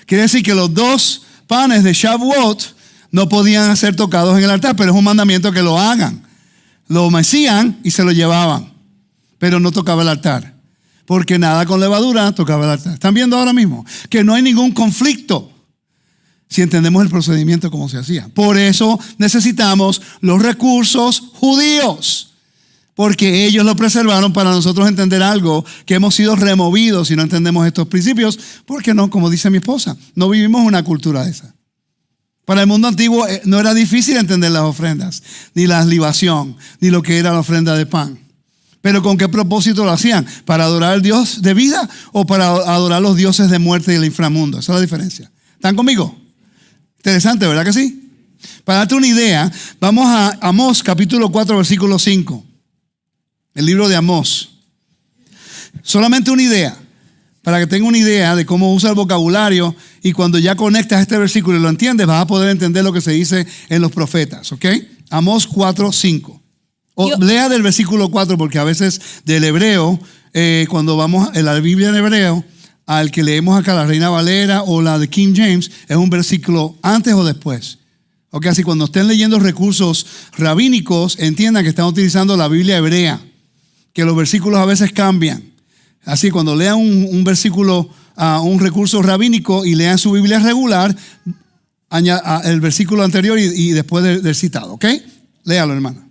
Quiere decir que los 2 panes de Shavuot no podían ser tocados en el altar, pero es un mandamiento que lo hagan. Lo mecían y se lo llevaban, pero no tocaba el altar, porque nada con levadura tocaba el altar. ¿Están viendo ahora mismo? Que no hay ningún conflicto si entendemos el procedimiento como se hacía. Por eso necesitamos los recursos judíos, porque ellos lo preservaron para nosotros entender algo que hemos sido removidos si no entendemos estos principios, porque no, como dice mi esposa, no vivimos una cultura de esa. Para el mundo antiguo no era difícil entender las ofrendas, ni la libación, ni lo que era la ofrenda de pan. Pero ¿con qué propósito lo hacían? ¿Para adorar al Dios de vida o para adorar a los dioses de muerte y el inframundo? Esa es la diferencia. ¿Están conmigo? Interesante, ¿verdad que sí? Para darte una idea, vamos a Amós capítulo 4 versículo 5. El libro de Amós. Solamente una idea, para que tenga una idea de cómo usa el vocabulario, y cuando ya conectas este versículo y lo entiendes, vas a poder entender lo que se dice en los profetas, ¿ok? Amós 4:5. Lea del versículo 4, porque a veces del hebreo, cuando vamos en la Biblia en hebreo, al que leemos acá la Reina Valera o la de King James, es un versículo antes o después. Ok, así cuando estén leyendo recursos rabínicos, entiendan que están utilizando la Biblia hebrea, que los versículos a veces cambian. Así cuando lean un versículo, un recurso rabínico y lean su Biblia regular, el versículo anterior y después del citado, ¿ok? Léalo, hermana.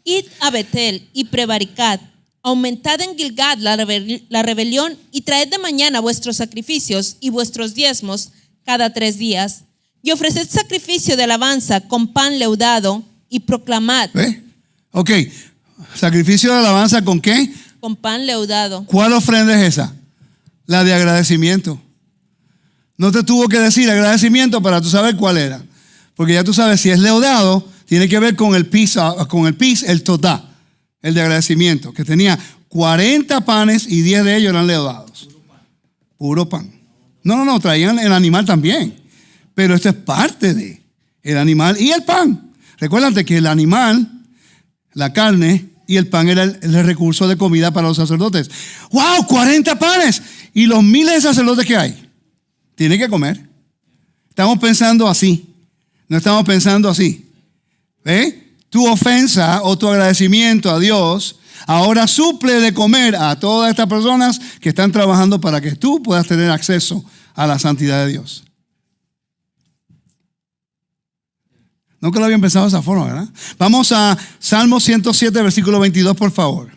Id a Betel y prevaricad, aumentad en Gilgad la rebelión y traed de mañana vuestros sacrificios y vuestros diezmos cada 3 días. Y ofreced sacrificio de alabanza con pan leudado y proclamad. Ok, sacrificio de alabanza ¿con qué? Con pan leudado. ¿Cuál ofrenda es esa? La de agradecimiento. No te tuvo que decir agradecimiento para tú saber cuál era. Porque ya tú sabes, si es leudado, tiene que ver con el pis, el totá, el de agradecimiento, que tenía 40 panes y 10 de ellos eran leudados. Puro pan. No, traían el animal también. Pero esto es parte de el animal y el pan. Recuérdate que el animal, la carne y el pan era el recurso de comida para los sacerdotes. ¡Wow! 40 panes. Y los miles de sacerdotes que hay. Tienen que comer. Estamos pensando así. No estamos pensando así. Tu ofensa o tu agradecimiento a Dios ahora suple de comer a todas estas personas que están trabajando para que tú puedas tener acceso a la santidad de Dios. Nunca lo habían pensado de esa forma, ¿verdad? Vamos a Salmo 107, versículo 22, por favor.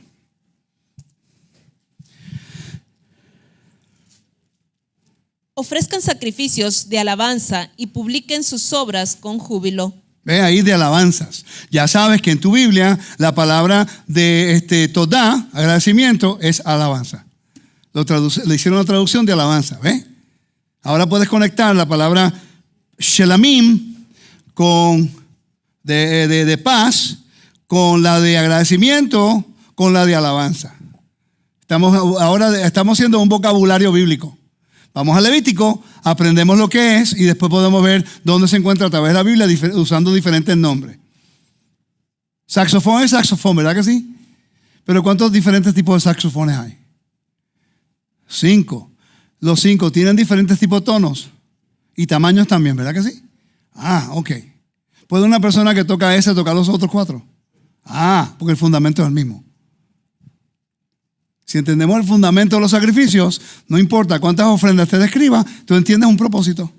Ofrezcan sacrificios de alabanza y publiquen sus obras con júbilo. Ve ahí de alabanzas. Ya sabes que en tu Biblia la palabra de todá, agradecimiento, es alabanza. Le hicieron la traducción de alabanza. ¿Ve? Ahora puedes conectar la palabra shelamim con de paz, con la de agradecimiento, con la de alabanza. Ahora estamos haciendo un vocabulario bíblico. Vamos a Levítico, aprendemos lo que es y después podemos ver dónde se encuentra a través de la Biblia usando diferentes nombres. Saxofón es saxofón, ¿verdad que sí? Pero ¿cuántos diferentes tipos de saxofones hay? 5. Los 5 tienen diferentes tipos de tonos y tamaños también, ¿verdad que sí? Ok. ¿Puede una persona que toca ese tocar los otros 4? Porque el fundamento es el mismo. Si entendemos el fundamento de los sacrificios, no importa cuántas ofrendas te describa, tú entiendes un propósito.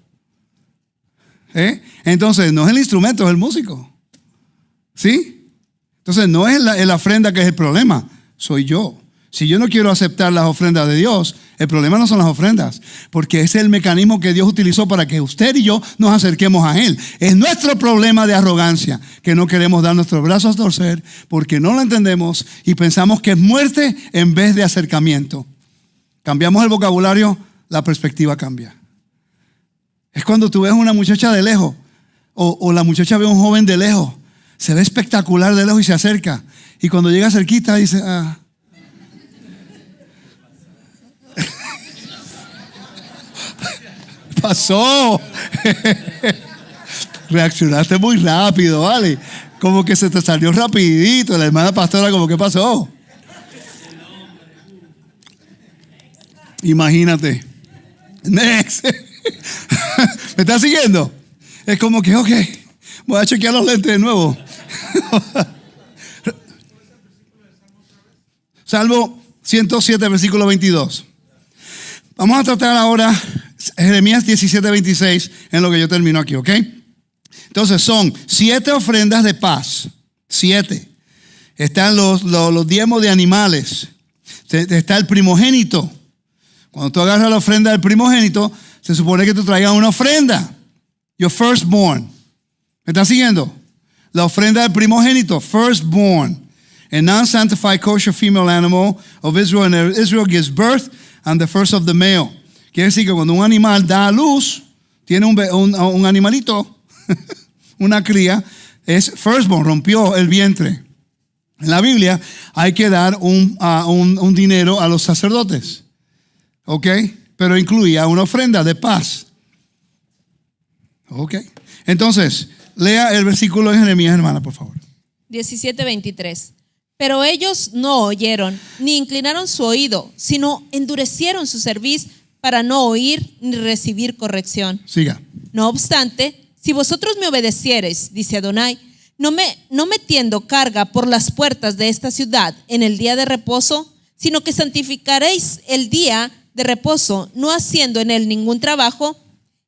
Entonces, no es el instrumento, es el músico. ¿Sí? Entonces, no es la ofrenda que es el problema, soy yo. Si yo no quiero aceptar las ofrendas de Dios, el problema no son las ofrendas, porque ese es el mecanismo que Dios utilizó para que usted y yo nos acerquemos a Él. Es nuestro problema de arrogancia, que no queremos dar nuestros brazos a torcer porque no lo entendemos y pensamos que es muerte en vez de acercamiento. Cambiamos el vocabulario, la perspectiva cambia. Es cuando tú ves a una muchacha de lejos o la muchacha ve a un joven de lejos, se ve espectacular de lejos y se acerca. Y cuando llega cerquita dice, pasó. Reaccionaste muy rápido, ¿vale? Como que se te salió rapidito. La hermana pastora como, ¿qué pasó? Imagínate. Next. ¿Me estás siguiendo? Es como que, ok, voy a chequear los lentes de nuevo. Salmo 107, versículo 22. Vamos a tratar ahora Jeremías 17, 26 en lo que yo termino aquí, ¿ok? Entonces son 7 ofrendas de paz. 7. Están los diezmos de animales. Está el primogénito. Cuando tú agarras la ofrenda del primogénito, se supone que tú traigas una ofrenda. Your firstborn. ¿Me estás siguiendo? La ofrenda del primogénito, firstborn. A non-sanctified kosher female animal of Israel, and Israel gives birth, and the first of the male. Quiere decir que cuando un animal da a luz, tiene un animalito, una cría, es firstborn, rompió el vientre. En la Biblia hay que dar un dinero a los sacerdotes, ¿ok? Pero incluía una ofrenda de paz, ¿ok? Entonces, lea el versículo de Jeremías, hermana, por favor. 17:23. Pero ellos no oyeron, ni inclinaron su oído, sino endurecieron su cerviz para no oír ni recibir corrección. Siga. No obstante, si vosotros me obedeciereis, dice Adonai, no metiendo carga por las puertas de esta ciudad en el día de reposo, sino que santificaréis el día de reposo, no haciendo en él ningún trabajo,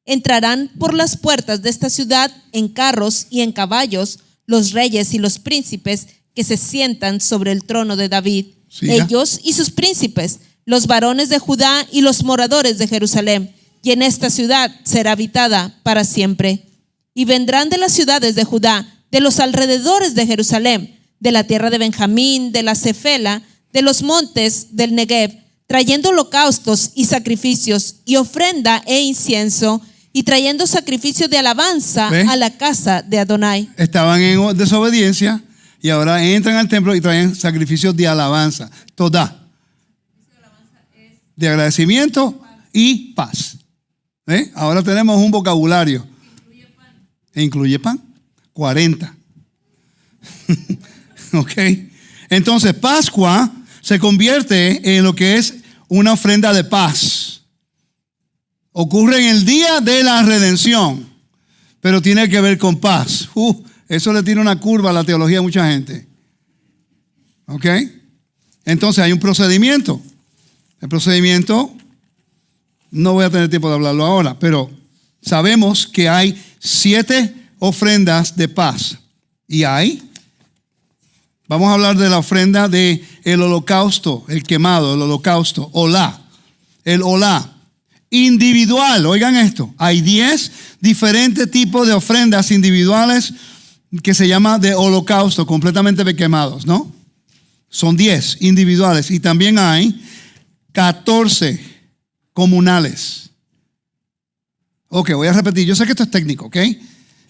entrarán por las puertas de esta ciudad en carros y en caballos los reyes y los príncipes que se sientan sobre el trono de David, Siga. ellos y sus príncipes, los varones de Judá y los moradores de Jerusalén, y en esta ciudad será habitada para siempre. Y vendrán de las ciudades de Judá, de los alrededores de Jerusalén, de la tierra de Benjamín, de la Cefela, de los montes del Negev, trayendo holocaustos y sacrificios, y ofrenda e incienso, y trayendo sacrificio de alabanza ¿Ve? a la casa de Adonai. Estaban en desobediencia y ahora entran al templo y traen sacrificios de alabanza. Toda. De agradecimiento y paz. ¿Ve? Ahora tenemos un vocabulario. ¿Incluye pan? 40. Ok. Entonces, Pascua se convierte en lo que es una ofrenda de paz. Ocurre en el día de la redención, pero tiene que ver con paz. Eso le tiene una curva a la teología a mucha gente. ¿Ok? Entonces hay un procedimiento. El procedimiento, no voy a tener tiempo de hablarlo ahora, pero sabemos que hay 7 ofrendas de paz. Y vamos a hablar de la ofrenda del holocausto, el quemado, el holocausto, olá. El olá. Individual, oigan esto, hay 10 diferentes tipos de ofrendas individuales que se llama de holocausto, completamente quemados, ¿no? Son 10 individuales y también hay 14 comunales. Ok, voy a repetir, yo sé que esto es técnico, ¿ok?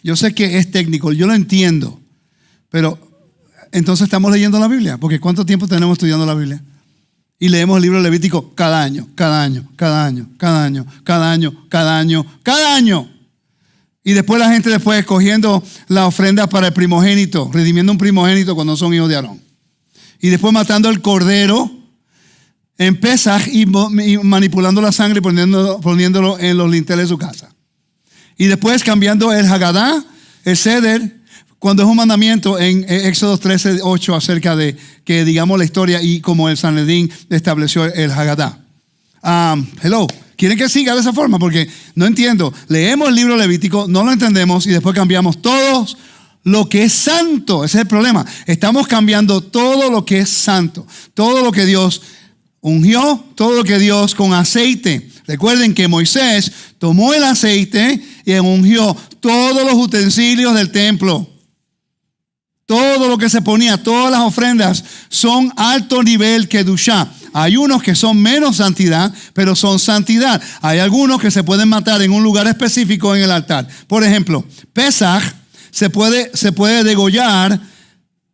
Yo sé que es técnico, yo lo entiendo, pero entonces estamos leyendo la Biblia, porque ¿cuánto tiempo tenemos estudiando la Biblia? Y leemos el libro de Levítico cada año. Y después la gente escogiendo la ofrenda para el primogénito, redimiendo un primogénito cuando son hijos de Aarón. Y después matando el cordero en Pesaj y manipulando la sangre y poniéndolo en los linteles de su casa. Y después cambiando el Hagadá, el Seder, cuando es un mandamiento en Éxodo 13:8 acerca de que digamos la historia y como el Sanedrín estableció el Hagadá. Hello, ¿quieren que siga de esa forma? Porque no entiendo. Leemos el libro Levítico, no lo entendemos y después cambiamos todo lo que es santo. Ese es el problema. Estamos cambiando todo lo que es santo. Todo lo que Dios ungió, todo lo que Dios con aceite. Recuerden que Moisés tomó el aceite y ungió todos los utensilios del templo. Todo lo que se ponía, todas las ofrendas son alto nivel kedushá. Hay unos que son menos santidad, pero son santidad. Hay algunos que se pueden matar en un lugar específico en el altar. Por ejemplo, Pesaj se puede degollar,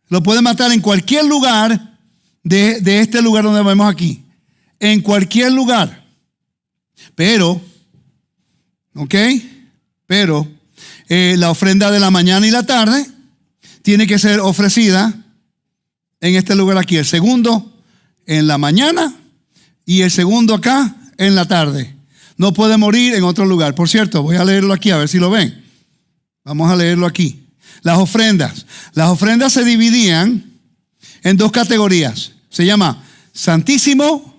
lo puede matar en cualquier lugar de este lugar donde vemos aquí. En cualquier lugar. Pero, la ofrenda de la mañana y la tarde tiene que ser ofrecida en este lugar aquí. El segundo en la mañana y el segundo acá en la tarde. No puede morir en otro lugar. Por cierto, voy a leerlo aquí a ver si lo ven. Vamos a leerlo aquí. Las ofrendas. Las ofrendas se dividían en 2 categorías. Se llama santísimo,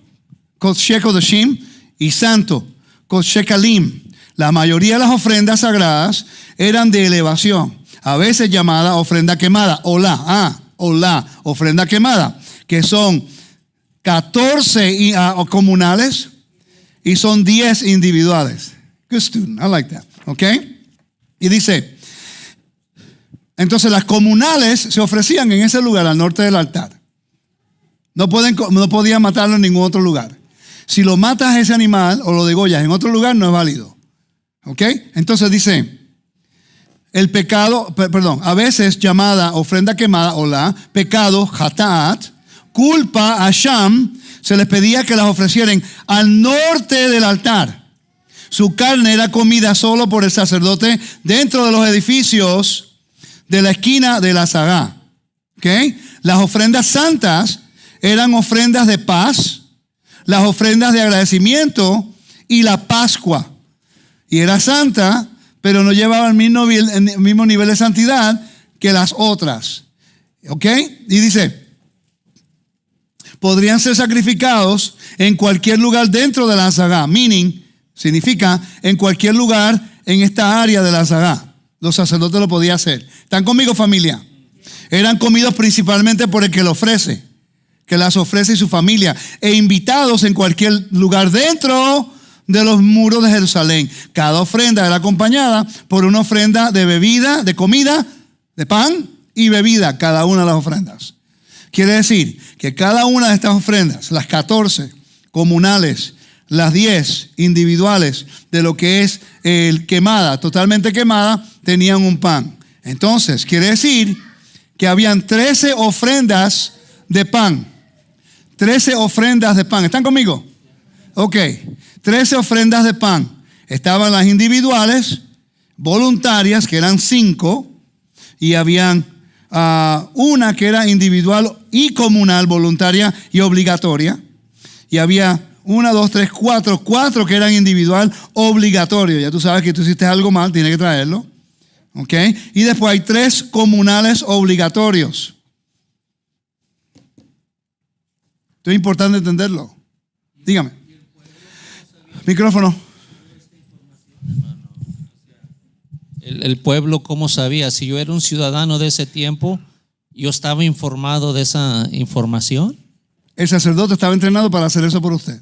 Kodesh Kodashim, y santo, Kodesh Kalim. La mayoría de las ofrendas sagradas eran de elevación. A veces llamada ofrenda quemada, olá, ofrenda quemada, que son 14 comunales y son 10 individuales. Good student, I like that, ok. Y dice, entonces las comunales se ofrecían en ese lugar al norte del altar. No podían matarlo en ningún otro lugar. Si lo matas a ese animal o lo degollas en otro lugar no es válido, ok. Entonces dice, el pecado, a veces llamada ofrenda quemada, olá, pecado, hataat, culpa, asham, se les pedía que las ofrecieran al norte del altar. Su carne era comida solo por el sacerdote dentro de los edificios de la esquina de la Sagá. ¿Okay? Las ofrendas santas eran ofrendas de paz, las ofrendas de agradecimiento y la Pascua. Y era santa, pero no llevaba el mismo nivel de santidad que las otras. ¿Ok? Y dice, podrían ser sacrificados en cualquier lugar dentro de la Sagá. Meaning, significa en cualquier lugar en esta área de la Sagá. Los sacerdotes lo podían hacer. ¿Están conmigo, familia? Eran comidos principalmente por el que lo ofrece. que las ofrece y su familia, e invitados en cualquier lugar dentro de los muros de Jerusalén. Cada ofrenda era acompañada por una ofrenda de bebida, de comida, de pan y bebida, cada una de las ofrendas. Quiere decir que cada una de estas ofrendas, las 14 comunales, las 10 individuales de lo que es el quemada, totalmente quemada, tenían un pan. Entonces, quiere decir que habían 13 ofrendas de pan. 13 ofrendas de pan. ¿Están conmigo? Ok. 13 ofrendas de pan. Estaban las individuales, voluntarias, que eran 5, y habían una que era individual y comunal, voluntaria y obligatoria. Y había 1, 2, 3, 4 que eran individual obligatorio. Ya tú sabes que tú hiciste algo mal, tienes que traerlo. ¿Ok? Y después hay 3 comunales obligatorios. Esto es importante entenderlo. Dígame. Micrófono. El pueblo, ¿cómo sabía? Si yo era un ciudadano de ese tiempo, ¿yo estaba informado de esa información? El sacerdote estaba entrenado para hacer eso por usted.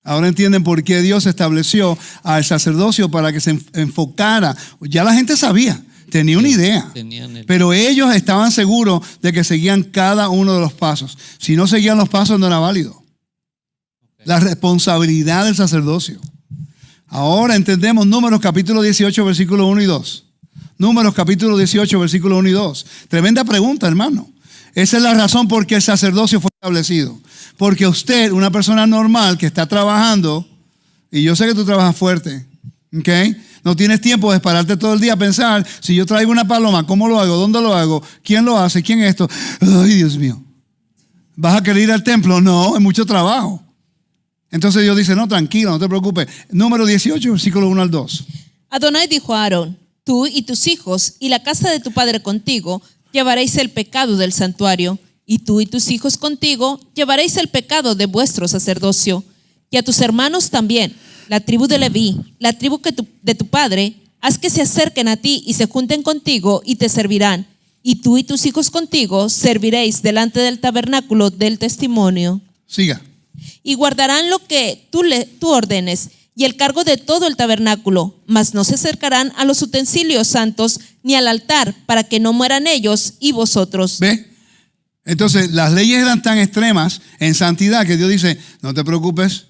Ahora entienden por qué Dios estableció al sacerdocio para que se enfocara. Ya la gente sabía, tenía una idea, pero ellos estaban seguros de que seguían cada uno de los pasos. Si no seguían los pasos no era válido. La responsabilidad del sacerdocio. Ahora entendemos Números capítulo 18, versículo 1 y 2. Números capítulo 18, versículo 1 y 2. Tremenda pregunta, hermano. Esa es la razón por qué el sacerdocio fue establecido. Porque usted, una persona normal que está trabajando, y yo sé que tú trabajas fuerte, ¿ok? No tienes tiempo de pararte todo el día a pensar, si yo traigo una paloma, ¿cómo lo hago? ¿Dónde lo hago? ¿Quién lo hace? ¿Quién es esto? Ay, Dios mío. ¿Vas a querer ir al templo? No, es mucho trabajo. Entonces Dios dice, no, tranquilo, no te preocupes. Número 18, versículo 1 al 2. Adonai dijo a Aarón: tú y tus hijos y la casa de tu padre contigo llevaréis el pecado del santuario, y tú y tus hijos contigo llevaréis el pecado de vuestro sacerdocio. Y a tus hermanos también, la tribu de Leví, la tribu de tu padre, haz que se acerquen a ti y se junten contigo y te servirán. Y tú y tus hijos contigo serviréis delante del tabernáculo del testimonio. Siga. Y guardarán lo que tú ordenes y el cargo de todo el tabernáculo, mas no se acercarán a los utensilios santos ni al altar, para que no mueran ellos y vosotros. ¿Ve? Entonces las leyes eran tan extremas en santidad que Dios dice, no te preocupes,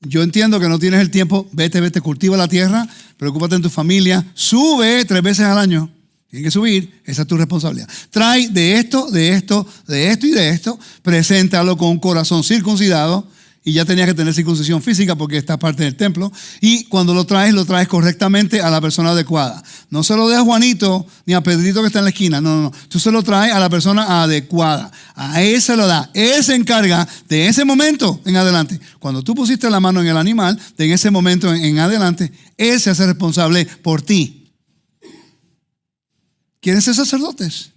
yo entiendo que no tienes el tiempo, vete, cultiva la tierra, preocúpate en tu familia, sube 3 veces al año. Tienes que subir, esa es tu responsabilidad. Trae de esto y de esto, preséntalo con un corazón circuncidado, y ya tenías que tener circuncisión física porque está parte del templo, y cuando lo traes correctamente a la persona adecuada. No se lo des a Juanito ni a Pedrito que está en la esquina, no, tú se lo traes a la persona adecuada, a él se lo da, él se encarga de ese momento en adelante. Cuando tú pusiste la mano en el animal, de en ese momento en adelante, él se hace responsable por ti. ¿Quieren ser sacerdotes?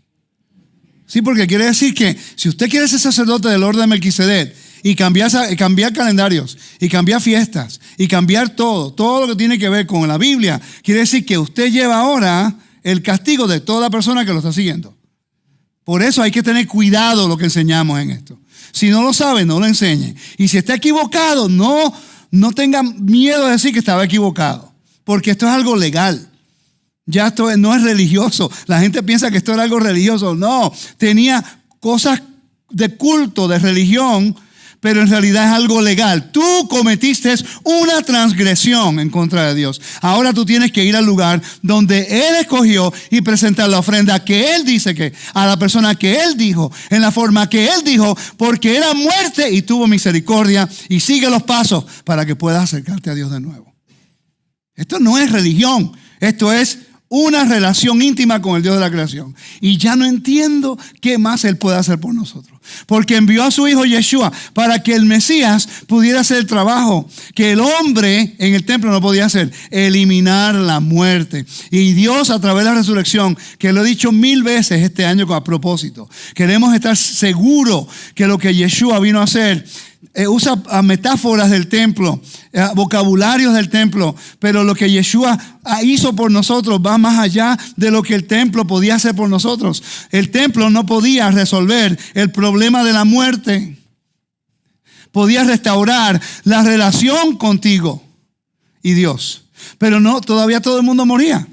Sí, porque quiere decir que si usted quiere ser sacerdote del orden de Melquisedec y cambiar calendarios y cambiar fiestas y cambiar todo lo que tiene que ver con la Biblia, quiere decir que usted lleva ahora el castigo de toda persona que lo está siguiendo. Por eso hay que tener cuidado lo que enseñamos en esto. Si no lo sabe, no lo enseñe. Y si está equivocado, no tenga miedo de decir que estaba equivocado, porque esto es algo legal. Ya esto no es religioso. La gente piensa que esto era algo religioso. No, tenía cosas de culto, de religión, pero en realidad es algo legal. Tú cometiste una transgresión en contra de Dios. Ahora tú tienes que ir al lugar donde Él escogió y presentar la ofrenda que Él dice que, a la persona que Él dijo, en la forma que Él dijo, porque era muerte y tuvo misericordia, y sigue los pasos para que puedas acercarte a Dios de nuevo. Esto no es religión, esto es una relación íntima con el Dios de la creación. Y ya no entiendo qué más Él puede hacer por nosotros. Porque envió a su hijo Yeshua para que el Mesías pudiera hacer el trabajo que el hombre en el templo no podía hacer: eliminar la muerte. Y Dios, a través de la resurrección, que lo he dicho 1000 veces este año a propósito, queremos estar seguros que lo que Yeshua vino a hacer usa metáforas del templo, vocabularios del templo, pero lo que Yeshua hizo por nosotros va más allá de lo que el templo podía hacer por nosotros. El templo no podía resolver el problema de la muerte. Podía restaurar la relación contigo y Dios, pero no, todavía todo el mundo moría.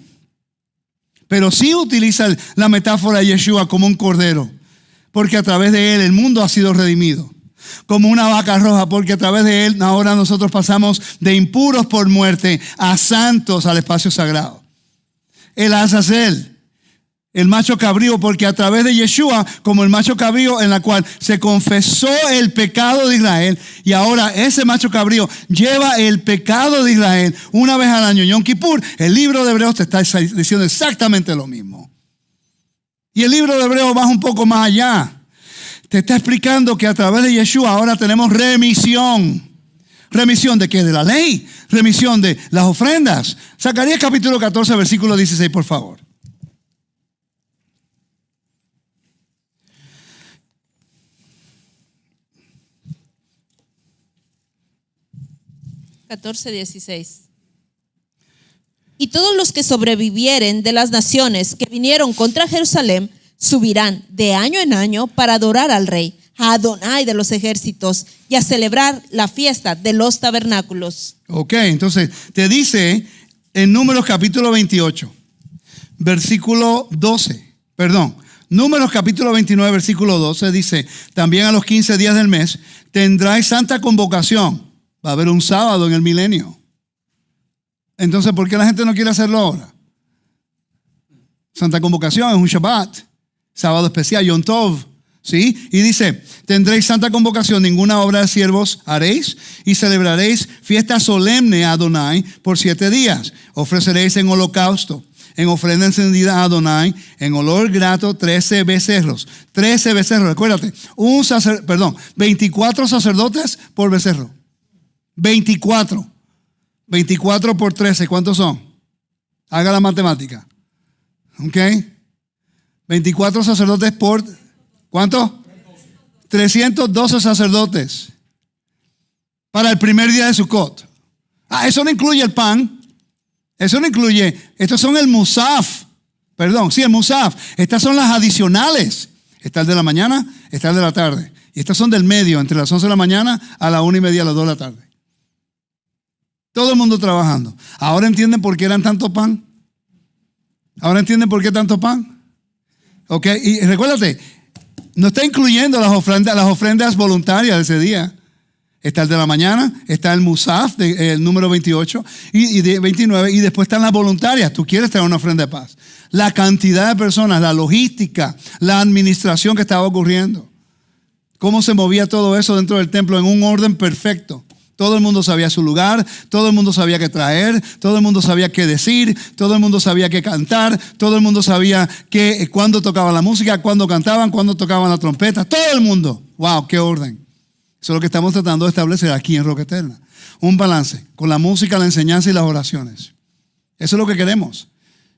Pero sí utiliza la metáfora de Yeshua como un cordero, porque a través de él el mundo ha sido redimido. Como una vaca roja, porque a través de él ahora nosotros pasamos de impuros por muerte a santos al espacio sagrado. El Azazel, el macho cabrío, porque a través de Yeshua, como el macho cabrío en la cual se confesó el pecado de Israel, y ahora ese macho cabrío lleva el pecado de Israel una vez al año, Yom Kippur, el libro de Hebreos te está diciendo exactamente lo mismo. Y el libro de Hebreos va un poco más allá. Te está explicando que a través de Yeshua ahora tenemos remisión. ¿Remisión de qué? De la ley. Remisión de las ofrendas. Zacarías capítulo 14, versículo 16, por favor. (14:16) Y todos los que sobrevivieren de las naciones que vinieron contra Jerusalén subirán de año en año para adorar al Rey, a Adonai de los ejércitos, y a celebrar la fiesta de los tabernáculos. Ok, entonces te dice en Números capítulo 28, versículo 12, Números capítulo 29, versículo 12 dice, también a los 15 días del mes tendráis santa convocación. Va a haber un sábado en el milenio. Entonces, ¿por qué la gente no quiere hacerlo ahora? Santa convocación es un Shabbat, sábado especial, Yom Tov, ¿sí? Y dice, tendréis santa convocación, ninguna obra de siervos haréis y celebraréis fiesta solemne a Adonai por 7 días. Ofreceréis en holocausto, en ofrenda encendida a Adonai, en olor grato 13 becerros. 13 becerros, recuérdate, 24 sacerdotes por becerro. 24 por 13, ¿cuántos son? Haga la matemática. ¿Ok? 24 sacerdotes por, ¿cuánto? 312 sacerdotes para el primer día de Sukkot. Eso no incluye el pan. Eso no incluye, estos son el musaf. El musaf. Estas son las adicionales. Está el de la mañana, está el de la tarde. Y estas son del medio, entre las 11 de la mañana a las 1:30, a las 2 de la tarde. Todo el mundo trabajando. ¿Ahora entienden por qué eran tanto pan? ¿Ahora entienden por qué tanto pan? Ok, y recuérdate, no está incluyendo las ofrendas voluntarias de ese día. Está el de la mañana, está el musaf, el número 28 y 29, y después están las voluntarias. Tú quieres traer una ofrenda de paz. La cantidad de personas, la logística, la administración que estaba ocurriendo. Cómo se movía todo eso dentro del templo en un orden perfecto. Todo el mundo sabía su lugar, todo el mundo sabía qué traer, todo el mundo sabía qué decir, todo el mundo sabía qué cantar, todo el mundo sabía cuándo tocaba la música, cuándo cantaban, cuándo tocaban la trompeta, todo el mundo. ¡Wow! ¡Qué orden! Eso es lo que estamos tratando de establecer aquí en Roca Eterna. Un balance con la música, la enseñanza y las oraciones. Eso es lo que queremos.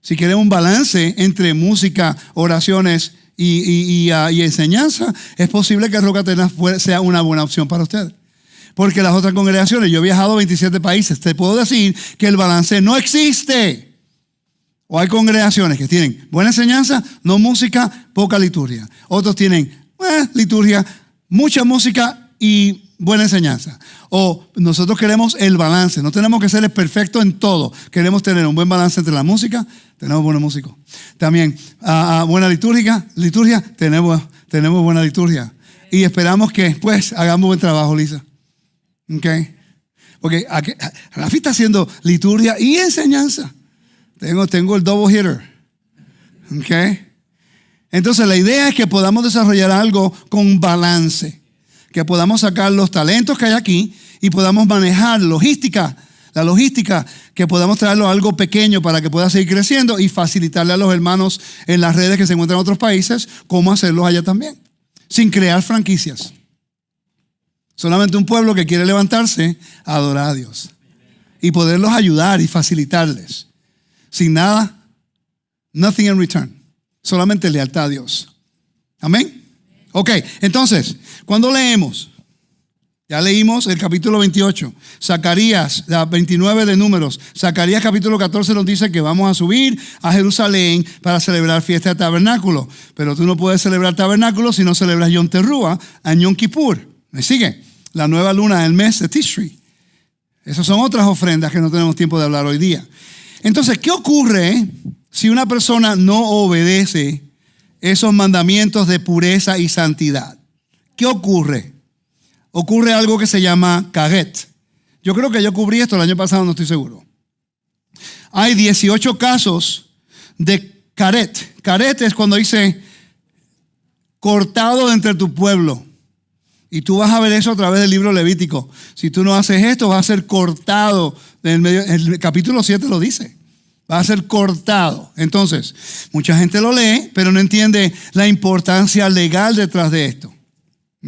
Si queremos un balance entre música, oraciones y enseñanza, es posible que Roca Eterna sea una buena opción para usted. Porque las otras congregaciones, yo he viajado a 27 países, te puedo decir que el balance no existe. O hay congregaciones que tienen buena enseñanza, no música, poca liturgia. Otros tienen liturgia, mucha música y buena enseñanza. O nosotros queremos el balance, no tenemos que ser perfectos en todo. Queremos tener un buen balance entre la música, tenemos buenos músicos. También buena liturgia, tenemos buena liturgia. Y esperamos que pues hagamos buen trabajo, Lisa. Okay. Porque Rafi está haciendo liturgia y enseñanza. Tengo el double hitter. Okay. Entonces la idea es que podamos desarrollar algo con balance. Que podamos sacar los talentos que hay aquí y podamos manejar la logística, que podamos traerlo a algo pequeño para que pueda seguir creciendo y facilitarle a los hermanos en las redes que se encuentran en otros países cómo hacerlos allá también. Sin crear franquicias. Solamente un pueblo que quiere levantarse a adorar a Dios. Y poderlos ayudar y facilitarles. Sin nada, nothing in return. Solamente lealtad a Dios. Amén. Ok, entonces, cuando leemos Ya leímos el capítulo 28, Zacarías, la 29 de Números. Zacarías capítulo 14 nos dice que vamos a subir a Jerusalén para celebrar fiesta de tabernáculo. Pero tú no puedes celebrar tabernáculo si no celebras Yom Teruah, en Yom Kippur. ¿Me sigue? La nueva luna del mes de Tishri. Esas son otras ofrendas que no tenemos tiempo de hablar hoy día. Entonces, ¿qué ocurre si una persona no obedece esos mandamientos de pureza y santidad? ¿Qué ocurre? Ocurre algo que se llama karet. Yo creo que yo cubrí esto el año pasado, no estoy seguro. Hay 18 casos de karet. Karet es cuando dice cortado de entre tu pueblo. Y tú vas a ver eso a través del libro Levítico. Si tú no haces esto, vas a ser cortado. El capítulo 7 lo dice. Va a ser cortado. Entonces, mucha gente lo lee, pero no entiende la importancia legal detrás de esto.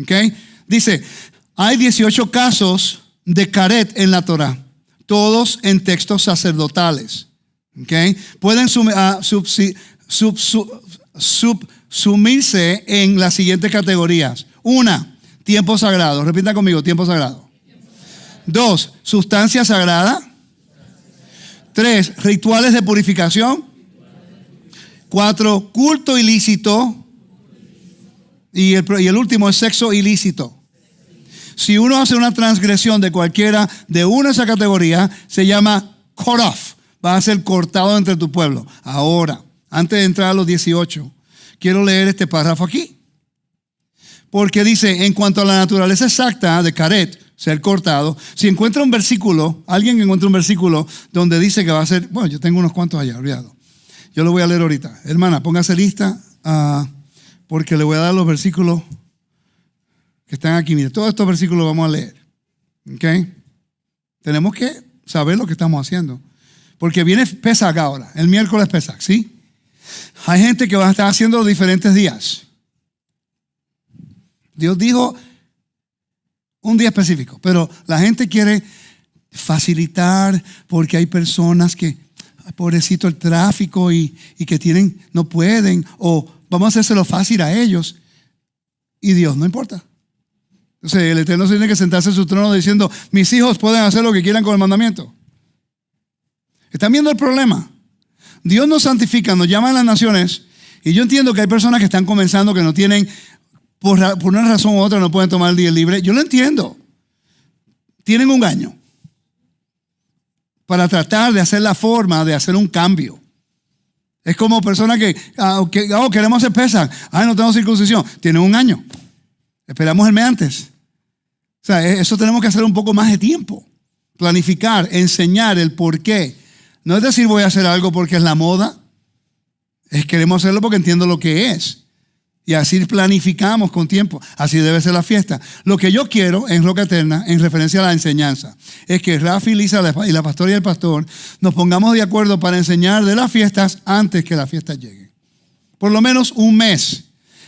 ¿Ok? Dice, hay 18 casos de karet en la Torah, todos en textos sacerdotales. ¿Ok? Pueden subsumirse en las siguientes categorías. 1, tiempo sagrado. Repita conmigo, tiempo sagrado. 2, sustancia sagrada. 3, rituales de purificación. 4, culto ilícito. Y el último es sexo ilícito. Si uno hace una transgresión de cualquiera de una de esas categorías, se llama cut off. Va a ser cortado entre tu pueblo. Ahora, antes de entrar a los 18, quiero leer este párrafo aquí. Porque dice, en cuanto a la naturaleza exacta de karet, ser cortado, si encuentra un versículo, alguien encuentra un versículo donde dice que va a ser, bueno, yo tengo unos cuantos allá, olvidado. Yo lo voy a leer ahorita. Hermana, póngase lista, porque le voy a dar los versículos que están aquí. Mire, todos estos versículos vamos a leer. ¿Ok? Tenemos que saber lo que estamos haciendo. Porque viene Pesach ahora, el miércoles Pesach, ¿sí? Hay gente que va a estar haciendo los diferentes días. Dios dijo un día específico, pero la gente quiere facilitar porque hay personas que, pobrecito el tráfico y que no pueden, o vamos a hacérselo fácil a ellos. Y Dios no importa. Entonces el Eterno tiene que sentarse en su trono diciendo, mis hijos pueden hacer lo que quieran con el mandamiento. ¿Están viendo el problema? Dios nos santifica, nos llama a las naciones, y yo entiendo que hay personas que están comenzando que no tienen, por una razón u otra, no pueden tomar el día libre. Yo lo entiendo. Tienen un año para tratar de hacer la forma de hacer un cambio. Es como personas que queremos hacer Pesach. No tengo circuncisión. Tienen un año. Esperamos el mes antes. O sea, eso tenemos que hacer un poco más de tiempo. Planificar, enseñar el por qué. No es decir voy a hacer algo porque es la moda. Queremos hacerlo porque entiendo lo que es. Y así planificamos con tiempo. Así debe ser la fiesta. Lo que yo quiero en Roca Eterna, en referencia a la enseñanza, es que Rafi, Lisa y la pastora y el pastor nos pongamos de acuerdo para enseñar de las fiestas antes que las fiestas lleguen. Por lo menos un mes.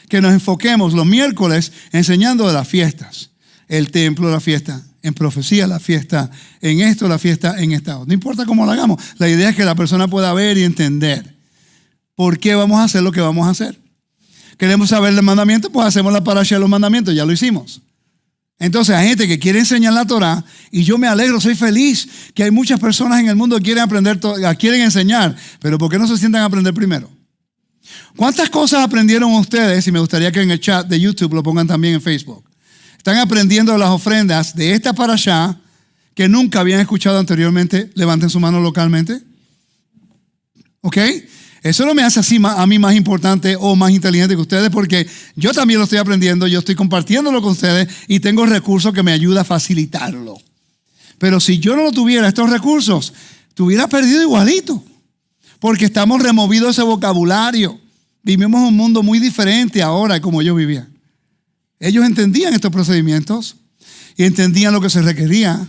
Que nos enfoquemos los miércoles enseñando de las fiestas. El templo, la fiesta. En profecía, la fiesta. En esto, la fiesta en estado. No importa cómo lo hagamos. La idea es que la persona pueda ver y entender por qué vamos a hacer lo que vamos a hacer. Queremos saber el mandamiento, pues hacemos la parasha de los mandamientos, ya lo hicimos. Entonces hay gente que quiere enseñar la Torah y yo me alegro, soy feliz que hay muchas personas en el mundo que quieren aprender, quieren enseñar, pero ¿por qué no se sientan a aprender primero? ¿Cuántas cosas aprendieron ustedes? Y me gustaría que en el chat de YouTube lo pongan también en Facebook. Están aprendiendo las ofrendas de esta parasha que nunca habían escuchado anteriormente. Levanten su mano localmente. ¿Ok? Eso no me hace así a mí más importante o más inteligente que ustedes, porque yo también lo estoy aprendiendo, yo estoy compartiéndolo con ustedes y tengo recursos que me ayudan a facilitarlo. Pero si yo no tuviera estos recursos, te hubiera perdido igualito, porque estamos removidos de ese vocabulario. Vivimos un mundo muy diferente ahora como yo vivía. Ellos entendían estos procedimientos y entendían lo que se requería,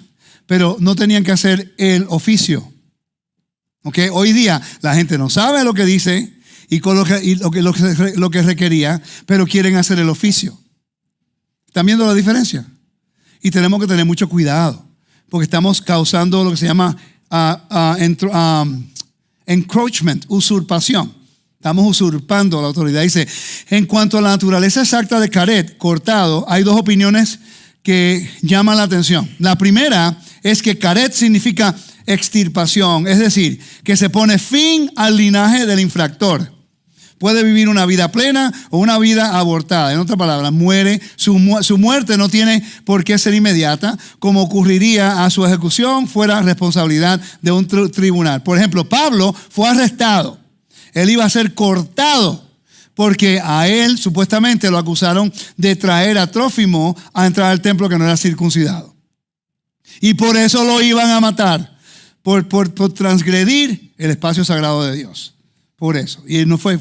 pero no tenían que hacer el oficio. Okay. Hoy día la gente no sabe lo que dice y lo que requería, pero quieren hacer el oficio. ¿Están viendo la diferencia? Y tenemos que tener mucho cuidado, porque estamos causando lo que se llama encroachment, usurpación. Estamos usurpando la autoridad. Dice, en cuanto a la naturaleza exacta de karet, cortado, hay dos opiniones que llaman la atención. La primera es que caret significa extirpación, es decir, que se pone fin al linaje del infractor. Puede vivir una vida plena o una vida abortada. En otras palabras, muere. Su muerte no tiene por qué ser inmediata, como ocurriría a su ejecución fuera responsabilidad de un tribunal. Por ejemplo, Pablo fue arrestado. Él iba a ser cortado porque a él supuestamente lo acusaron de traer a Trófimo a entrar al templo que no era circuncidado. Y por eso lo iban a matar, por transgredir el espacio sagrado de Dios. Por eso. Y no fue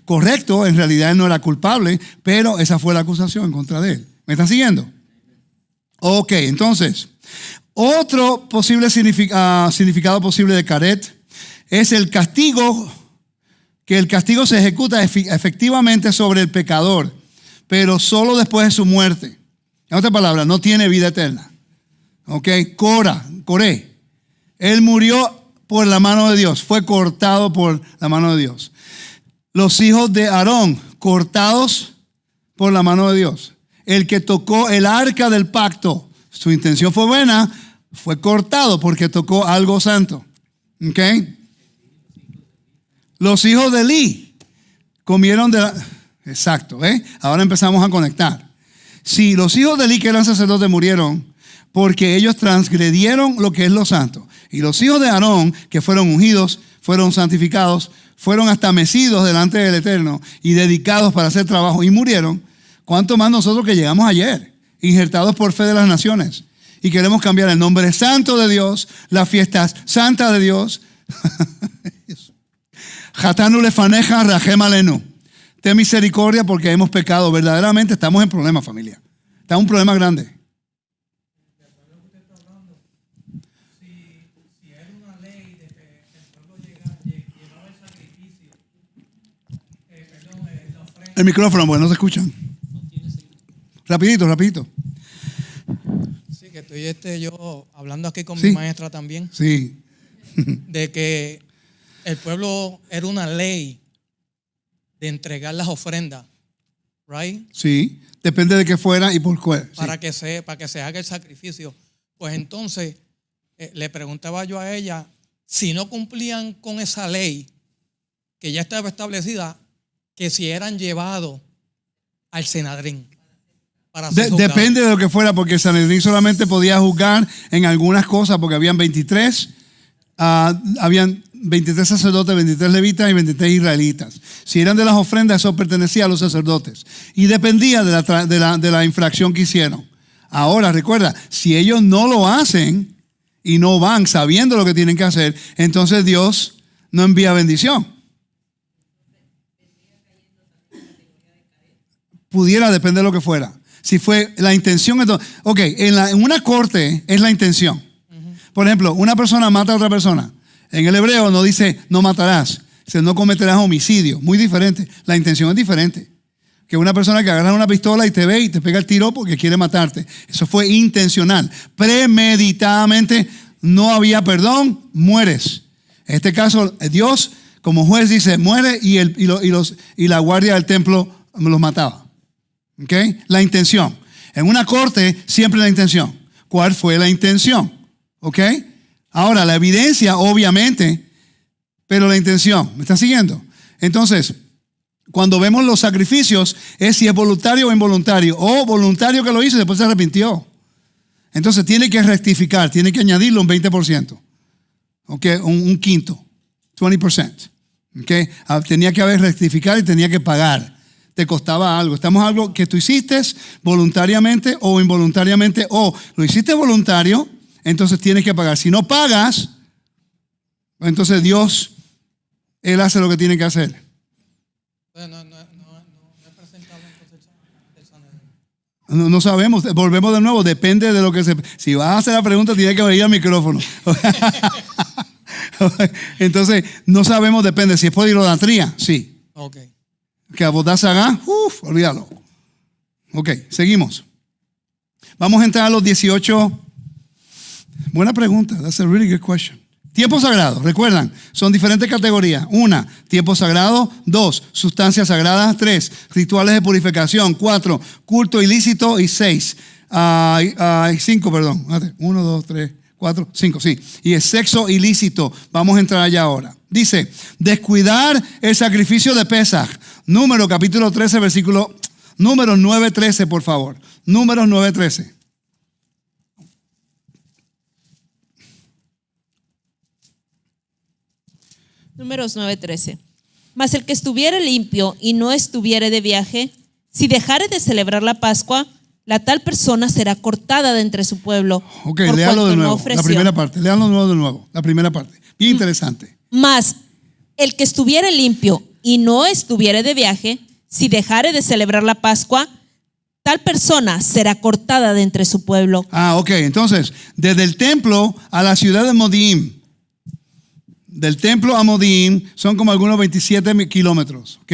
correcto, en realidad él no era culpable, pero esa fue la acusación en contra de él. ¿Me están siguiendo? Ok, entonces, otro posible significado posible de caret es el castigo, que el castigo se ejecuta efectivamente sobre el pecador, pero solo después de su muerte. En otras palabras, no tiene vida eterna. Ok, Coré. Él murió por la mano de Dios, fue cortado por la mano de Dios. Los hijos de Aarón, cortados por la mano de Dios. El que tocó el arca del pacto, su intención fue buena, fue cortado porque tocó algo santo. ¿Ok? Los hijos de Elí comieron de la... Exacto, ahora empezamos a conectar. Si los hijos de Elí, que eran sacerdotes, murieron porque ellos transgredieron lo que es lo santo. Y los hijos de Aarón, que fueron ungidos, fueron santificados, fueron hasta mecidos delante del Eterno y dedicados para hacer trabajo y murieron. ¿Cuánto más nosotros que llegamos ayer, injertados por fe de las naciones? Y queremos cambiar el nombre santo de Dios, las fiestas santas de Dios. Jatanu lefaneja rajem alenu. Ten misericordia porque hemos pecado. Verdaderamente estamos en problemas, familia. Está un problema grande. El micrófono, bueno, no se escuchan. Rapidito. Sí, que estoy yo hablando aquí con mi maestra también. Sí. De que el pueblo era una ley de entregar las ofrendas, right? Sí, depende de qué fuera y por qué. Para que se haga el sacrificio. Pues entonces le preguntaba yo a ella, si no cumplían con esa ley que ya estaba establecida, que si eran llevados al Sanedrín para ser juzgados. Depende de lo que fuera, porque el Sanedrín solamente podía juzgar en algunas cosas, porque habían 23 sacerdotes, 23 levitas y 23 israelitas. Si eran de las ofrendas, eso pertenecía a los sacerdotes y dependía de la infracción que hicieron. Ahora, recuerda, si ellos no lo hacen y no van sabiendo lo que tienen que hacer, entonces Dios no envía bendición. Pudiera depender de lo que fuera. Si fue la intención, entonces, ok, en una corte es la intención. Por ejemplo, una persona mata a otra persona. En el hebreo no dice no matarás, dice no cometerás homicidio. Muy diferente. La intención es diferente. Que una persona que agarra una pistola y te ve y te pega el tiro porque quiere matarte. Eso fue intencional. Premeditadamente no había perdón, mueres. En este caso, Dios, como juez, dice muere y la guardia del templo los mataba. ¿Okay? La intención. En una corte siempre la intención. ¿Cuál fue la intención? ¿Ok? Ahora, la evidencia, obviamente, pero la intención. ¿Me está siguiendo? Entonces, cuando vemos los sacrificios, es si es voluntario o involuntario. O voluntario que lo hizo y después se arrepintió. Entonces, tiene que rectificar, tiene que añadirle un 20%. ¿Ok? Un quinto. 20%. ¿Ok? Tenía que haber rectificado y tenía que pagar. Te costaba algo. Estamos algo que tú hiciste voluntariamente o involuntariamente, o lo hiciste voluntario, entonces tienes que pagar. Si no pagas, entonces Dios, Él hace lo que tiene que hacer. No he presentado entonces el Sanedrín. No sabemos, volvemos de nuevo, depende de lo que se... Si vas a hacer la pregunta, tienes que venir al micrófono. Entonces, no sabemos, depende. Si es por idolatría, sí. Ok. Que abodas haga, olvídalo. Ok, seguimos. Vamos a entrar a los 18. Buena pregunta, that's a really good question. Tiempo sagrado, recuerdan, son diferentes categorías. 1, tiempo sagrado. 2, sustancias sagradas. 3, rituales de purificación. 4, culto ilícito. Y 5, perdón. 1, 2, 3, 4, 5, sí. Y el sexo ilícito. Vamos a entrar allá ahora. Dice, descuidar el sacrificio de Pesaj. Número capítulo 13, versículo, Números 9:13, por favor. Números 9:13. Números 9:13. Mas el que estuviere limpio y no estuviere de viaje, si dejare de celebrar la Pascua, la tal persona será cortada de entre su pueblo. Ok, por léalo cuanto de no nuevo. ofreció. La primera parte. Léalo de nuevo. La primera parte. Bien interesante. Mas el que estuviere limpio y no estuviere de viaje, si dejare de celebrar la Pascua, tal persona será cortada de entre su pueblo. Ok. Entonces, desde el templo a la ciudad de Modim, del templo a Modim son como algunos 27 kilómetros, ¿ok?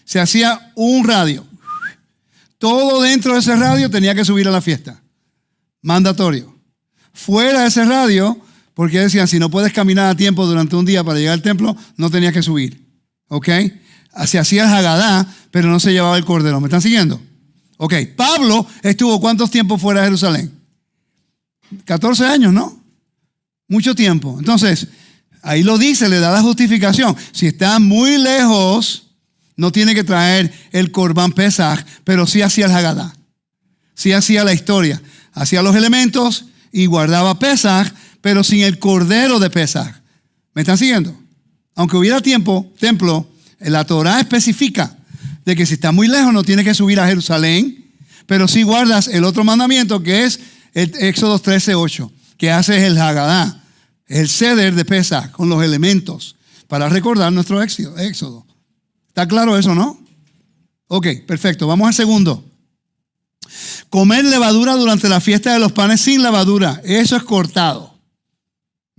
Se hacía un radio. Todo dentro de ese radio tenía que subir a la fiesta. Mandatorio. Fuera de ese radio, porque decían, si no puedes caminar a tiempo durante un día para llegar al templo, no tenías que subir, ¿ok? Se hacía el Hagadá, pero no se llevaba el cordero. ¿Me están siguiendo? Ok. Pablo estuvo ¿cuántos tiempos fuera de Jerusalén? 14 años, ¿no? Mucho tiempo. Entonces, ahí lo dice, le da la justificación. Si está muy lejos, no tiene que traer el Corbán Pesaj, pero sí hacía el Hagadá. Sí hacía la historia. Hacía los elementos y guardaba Pesaj, pero sin el cordero de Pesaj. ¿Me están siguiendo? Aunque hubiera templo, la Torah especifica de que si está muy lejos no tiene que subir a Jerusalén, pero sí guardas el otro mandamiento que es el Éxodo 13:8, que hace el Hagadá, el ceder de Pesaj con los elementos para recordar nuestro éxodo. ¿Está claro eso, no? Ok, perfecto. Vamos al segundo. Comer levadura durante la fiesta de los panes sin levadura. Eso es cortado.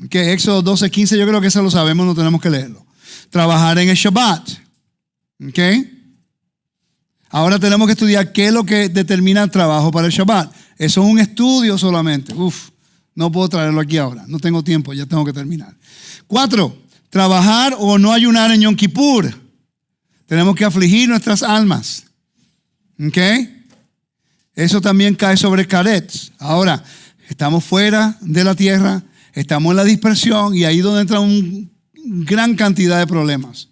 Okay, Éxodo 12:15, yo creo que eso lo sabemos, no tenemos que leerlo. Trabajar en el Shabbat. Ok. Ahora tenemos que estudiar qué es lo que determina el trabajo para el Shabbat. Eso es un estudio solamente. No puedo traerlo aquí ahora. No tengo tiempo, ya tengo que terminar. 4, trabajar o no ayunar en Yom Kippur. Tenemos que afligir nuestras almas. ¿Ok? Eso también cae sobre Karetz. Ahora, estamos fuera de la tierra, estamos en la dispersión y ahí es donde entra una gran cantidad de problemas.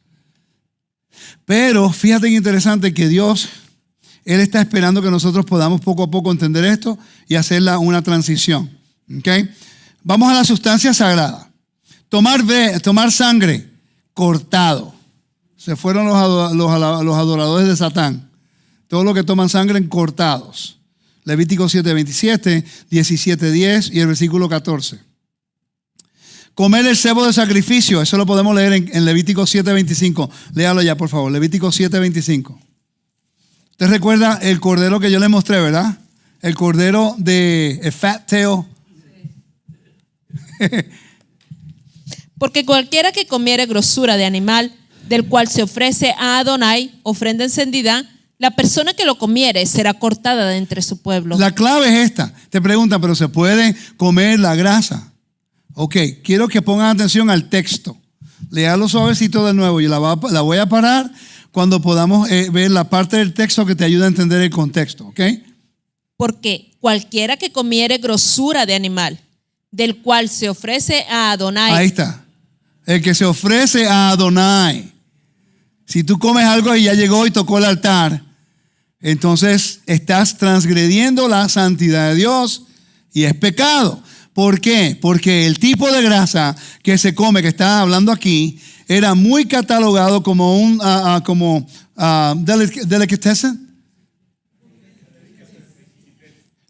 Pero fíjate que interesante que Dios, Él está esperando que nosotros podamos poco a poco entender esto y hacerla una transición. ¿Ok? Vamos a la sustancia sagrada. Tomar sangre, cortado. Se fueron los adoradores de Satán. Todos los que toman sangre, cortados. Levítico 7:27, 17:10 y el versículo 14. Comer el cebo de sacrificio, eso lo podemos leer en Levítico 7:25. Léalo ya, por favor. Levítico 7:25. Usted recuerda el cordero que yo le mostré, ¿verdad? El cordero de fat tail. Porque cualquiera que comiere grosura de animal, del cual se ofrece a Adonai ofrenda encendida, la persona que lo comiere será cortada de entre su pueblo. La clave es esta. Te preguntan, ¿pero se puede comer la grasa? Ok, quiero que pongan atención al texto. Léalo suavecito de nuevo. Yo la voy a parar cuando podamos ver la parte del texto que te ayuda a entender el contexto. ¿Ok? Porque cualquiera que comiere grosura de animal, del cual se ofrece a Adonai. Ahí está. El que se ofrece a Adonai. Si tú comes algo y ya llegó y tocó el altar, entonces estás transgrediendo la santidad de Dios y es pecado. ¿Por qué? Porque el tipo de grasa que se come, que está hablando aquí, era muy catalogado como un delicatessen.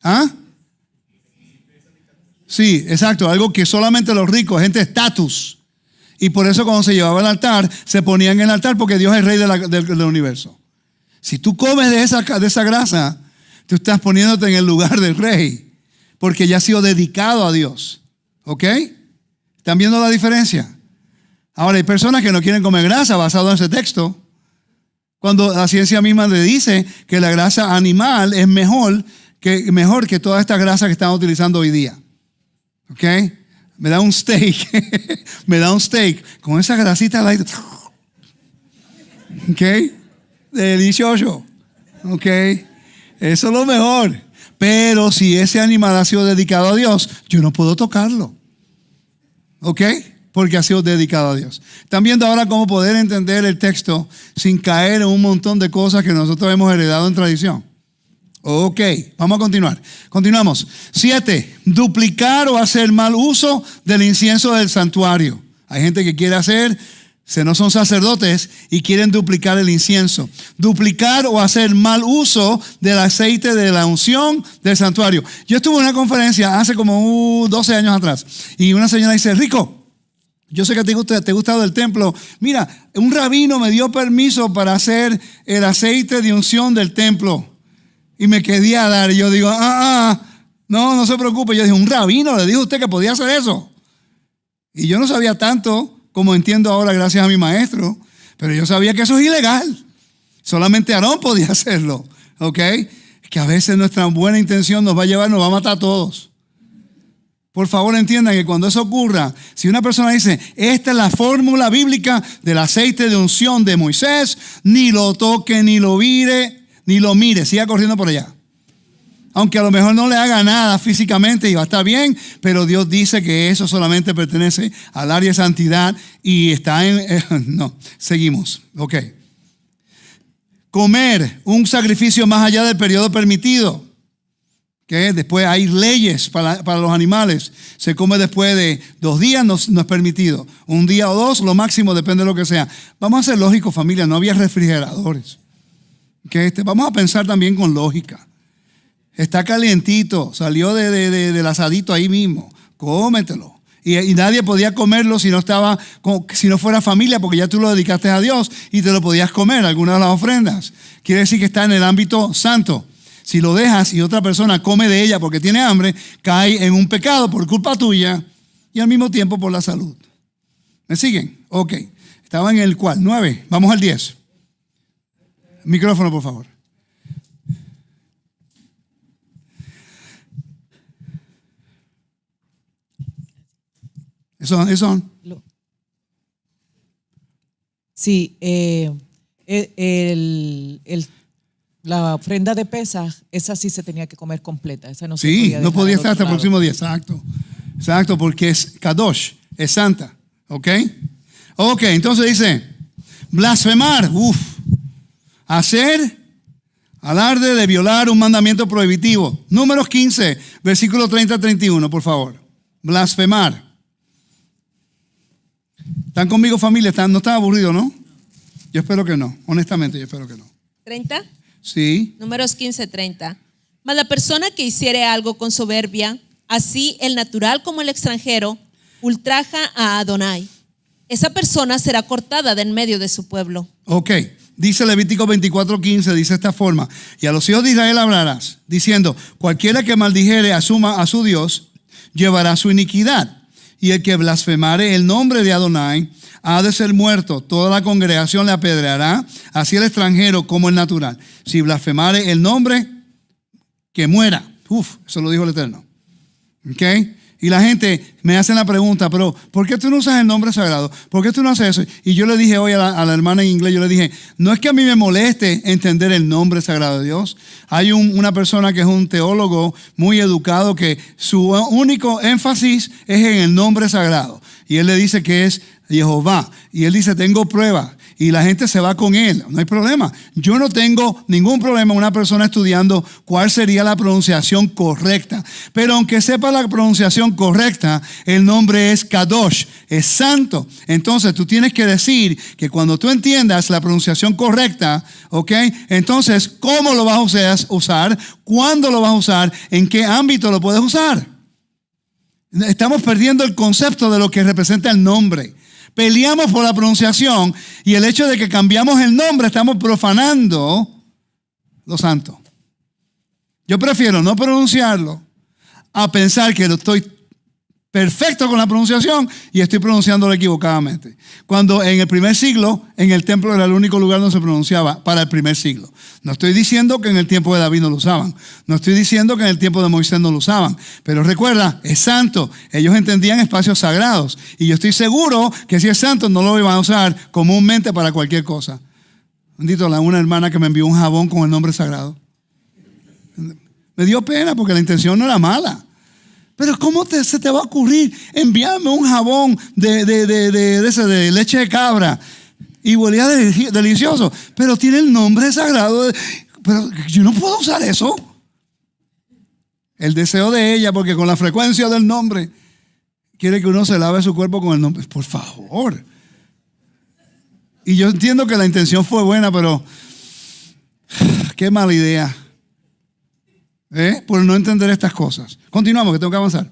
¿Ah? Sí, exacto, algo que solamente los ricos, gente de estatus. Y por eso cuando se llevaba al altar, se ponía en el altar porque Dios es rey del universo. Si tú comes de esa grasa, tú estás poniéndote en el lugar del rey, porque ya ha sido dedicado a Dios. ¿Ok? ¿Están viendo la diferencia? Ahora, hay personas que no quieren comer grasa basado en ese texto, cuando la ciencia misma le dice que la grasa animal es mejor que toda esta grasa que están utilizando hoy día. ¿Ok? me da un steak, me da un steak con esa grasita al aire. ¿Ok? Delicioso. ¿Ok? Eso es lo mejor. Pero si ese animal ha sido dedicado a Dios, yo no puedo tocarlo. ¿Ok? Porque ha sido dedicado a Dios. Están viendo ahora cómo poder entender el texto sin caer en un montón de cosas que nosotros hemos heredado en tradición. Ok, vamos a continuar. Continuamos. 7. Duplicar o hacer mal uso del incienso del santuario. Hay gente que quiere hacer, no son sacerdotes y quieren duplicar el incienso. Duplicar o hacer mal uso del aceite de la unción del santuario. Yo estuve en una conferencia hace como 12 años atrás y una señora dice, Rico, yo sé que te ha gustado el templo. Mira, un rabino me dio permiso para hacer el aceite de unción del templo. Y me quedé a dar. Y yo digo, no se preocupe. Yo dije, un rabino le dijo a usted que podía hacer eso. Y yo no sabía tanto como entiendo ahora gracias a mi maestro. Pero yo sabía que eso es ilegal. Solamente Aarón podía hacerlo. ¿Ok? Que a veces nuestra buena intención nos va a matar a todos. Por favor entiendan que cuando eso ocurra, si una persona dice, esta es la fórmula bíblica del aceite de unción de Moisés, ni lo toque, ni lo mire, siga corriendo por allá. Aunque a lo mejor no le haga nada físicamente y va a estar bien, pero Dios dice que eso solamente pertenece al área de santidad y está no, seguimos. Ok. Comer un sacrificio más allá del periodo permitido. Que después hay leyes para los animales. Se come después de 2 días, no es permitido. 1 día o 2, lo máximo, depende de lo que sea. Vamos a ser lógicos, familia, no había refrigeradores. Vamos a pensar también con lógica. Está calientito, salió del asadito ahí mismo. Cómetelo. Y nadie podía comerlo si no fuera familia, porque ya tú lo dedicaste a Dios y te lo podías comer, algunas de las ofrendas. Quiere decir que está en el ámbito santo. Si lo dejas y otra persona come de ella porque tiene hambre, cae en un pecado por culpa tuya y al mismo tiempo por la salud. ¿Me siguen? Ok. Estaba en el cual, 9. Vamos al 10. Micrófono, por favor. Eso. Sí, la ofrenda de Pesaj, esa sí se tenía que comer completa. Esa no se podía no podía estar hasta el lado. próximo día. Exacto, porque es Kadosh, es santa. ¿Ok? Ok, entonces dice, blasfemar, hacer alarde de violar un mandamiento prohibitivo. Números 15, versículo 30-31, por favor. Blasfemar. ¿Están conmigo, familia? ¿No están aburridos, no? Yo espero que no, honestamente, yo espero que no. 30. Sí. Números 15:30. Mas la persona que hiciere algo con soberbia, así el natural como el extranjero, ultraja a Adonai. Esa persona será cortada de en medio de su pueblo. Ok. Dice Levítico 24:15, dice esta forma. Y a los hijos de Israel hablarás, diciendo, cualquiera que maldijere a su Dios, llevará su iniquidad. Y el que blasfemare el nombre de Adonai, ha de ser muerto. Toda la congregación le apedreará, así el extranjero como el natural. Si blasfemare el nombre, que muera. Eso lo dijo el Eterno. ¿Ok? Y la gente me hace la pregunta, pero ¿por qué tú no usas el nombre sagrado? ¿Por qué tú no haces eso? Y yo le dije hoy a la hermana en inglés, yo le dije, no es que a mí me moleste entender el nombre sagrado de Dios. Hay una persona que es un teólogo muy educado que su único énfasis es en el nombre sagrado. Y él le dice que es Jehová. Y él dice, tengo pruebas. Y la gente se va con él. No hay problema. Yo no tengo ningún problema una persona estudiando cuál sería la pronunciación correcta. Pero aunque sepa la pronunciación correcta, el nombre es Kadosh, es santo. Entonces tú tienes que decir que cuando tú entiendas la pronunciación correcta, ¿ok? Entonces, ¿cómo lo vas a usar? ¿Cuándo lo vas a usar? ¿En qué ámbito lo puedes usar? Estamos perdiendo el concepto de lo que representa el nombre. Peleamos por la pronunciación y el hecho de que cambiamos el nombre estamos profanando lo santo. Yo prefiero no pronunciarlo a pensar que lo estoy perfecto con la pronunciación y estoy pronunciándolo equivocadamente. Cuando en el primer siglo, en el templo era el único lugar donde se pronunciaba para el primer siglo. No estoy diciendo que en el tiempo de David no lo usaban. No estoy diciendo que en el tiempo de Moisés no lo usaban. Pero recuerda, es santo. Ellos entendían espacios sagrados. Y yo estoy seguro que si es santo no lo iban a usar comúnmente para cualquier cosa. Bendito, una hermana que me envió un jabón con el nombre sagrado. Me dio pena porque la intención no era mala. Pero ¿cómo se te va a ocurrir enviarme un jabón de leche de cabra? Y huelía delicioso. Pero tiene el nombre sagrado. Pero yo no puedo usar eso. El deseo de ella, porque con la frecuencia del nombre, quiere que uno se lave su cuerpo con el nombre. Por favor. Y yo entiendo que la intención fue buena, pero qué mala idea. Por no entender estas cosas. Continuamos, que tengo que avanzar.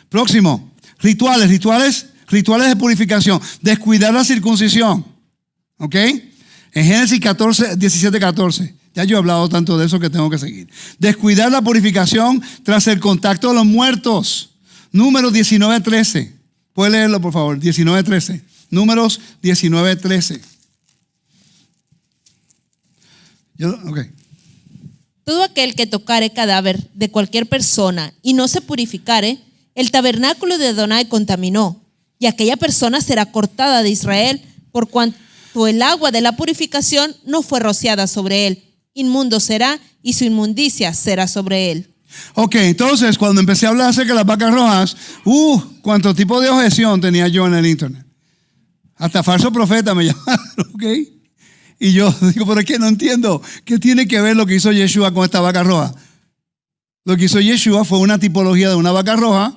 Próximo, rituales de purificación. Descuidar la circuncisión. ¿Ok? En Génesis 17:14. Ya yo he hablado tanto de eso que tengo que seguir. Descuidar la purificación tras el contacto de los muertos. Números 19:13. ¿Puede leerlo, por favor? 19:13. Números 19:13. Ok. Todo aquel que tocare cadáver de cualquier persona y no se purificare, el tabernáculo de Adonai contaminó, y aquella persona será cortada de Israel, por cuanto el agua de la purificación no fue rociada sobre él. Inmundo será, y su inmundicia será sobre él. Ok, entonces cuando empecé a hablar acerca de las vacas rojas, cuánto tipo de objeción tenía yo en el internet. Hasta falso profeta me llamaron, ok. Y yo digo, pero es que no entiendo. ¿Qué tiene que ver lo que hizo Yeshua con esta vaca roja? Lo que hizo Yeshua fue una tipología de una vaca roja,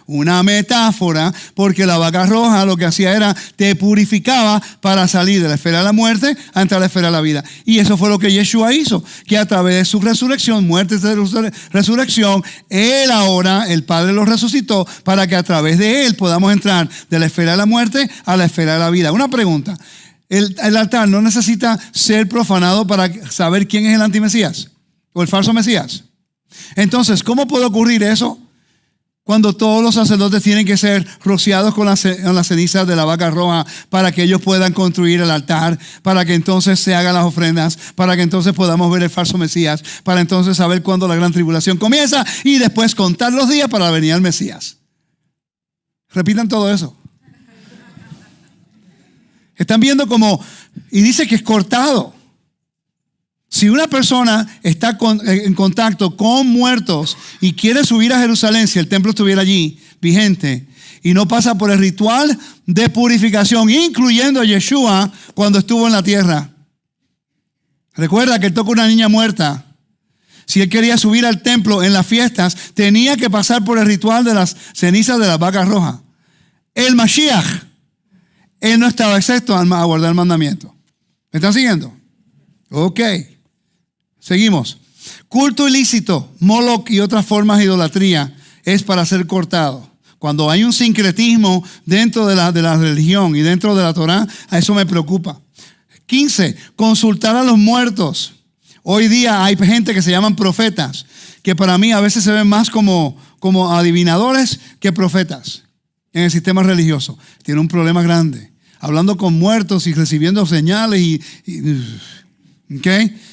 una metáfora, porque la vaca roja lo que hacía era, te purificaba para salir de la esfera de la muerte a entrar a la esfera de la vida. Y eso fue lo que Yeshua hizo, que a través de su resurrección, muerte y resurrección, Él ahora, el Padre lo resucitó para que a través de Él podamos entrar de la esfera de la muerte a la esfera de la vida. Una pregunta. El altar no necesita ser profanado para saber quién es el antimesías o el falso mesías. Entonces, ¿cómo puede ocurrir eso? Cuando todos los sacerdotes tienen que ser rociados con las cenizas de la vaca roja para que ellos puedan construir el altar, para que entonces se hagan las ofrendas, para que entonces podamos ver el falso mesías, para entonces saber cuándo la gran tribulación comienza y después contar los días para venir al Mesías. Repitan todo eso. Están viendo como, y dice que es cortado. Si una persona está en contacto con muertos y quiere subir a Jerusalén, si el templo estuviera allí vigente, y no pasa por el ritual de purificación, incluyendo a Yeshua cuando estuvo en la tierra. Recuerda que él tocó una niña muerta. Si él quería subir al templo en las fiestas, tenía que pasar por el ritual de las cenizas de la vaca roja. El Mashiach, él no estaba excepto a guardar el mandamiento. ¿Me están siguiendo? Ok. Seguimos. Culto ilícito, Moloch y otras formas de idolatría es para ser cortado. Cuando hay un sincretismo dentro de la religión y dentro de la Torah, a eso me preocupa. 15. Consultar a los muertos. Hoy día hay gente que se llaman profetas, que para mí a veces se ven más como adivinadores que profetas en el sistema religioso. Tiene un problema grande. Hablando con muertos y recibiendo señales ¿ok?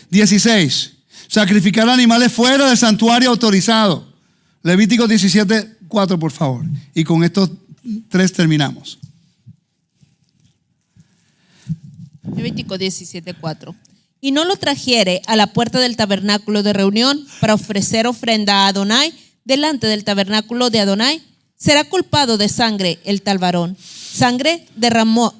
16. Sacrificar animales fuera del santuario autorizado. Levítico 17:4, por favor. Y con estos 3 terminamos. Levítico 17:4. Y no lo trajere a la puerta del tabernáculo de reunión para ofrecer ofrenda a Adonai delante del tabernáculo de Adonai, será culpado de sangre el tal varón. Sangre derramó,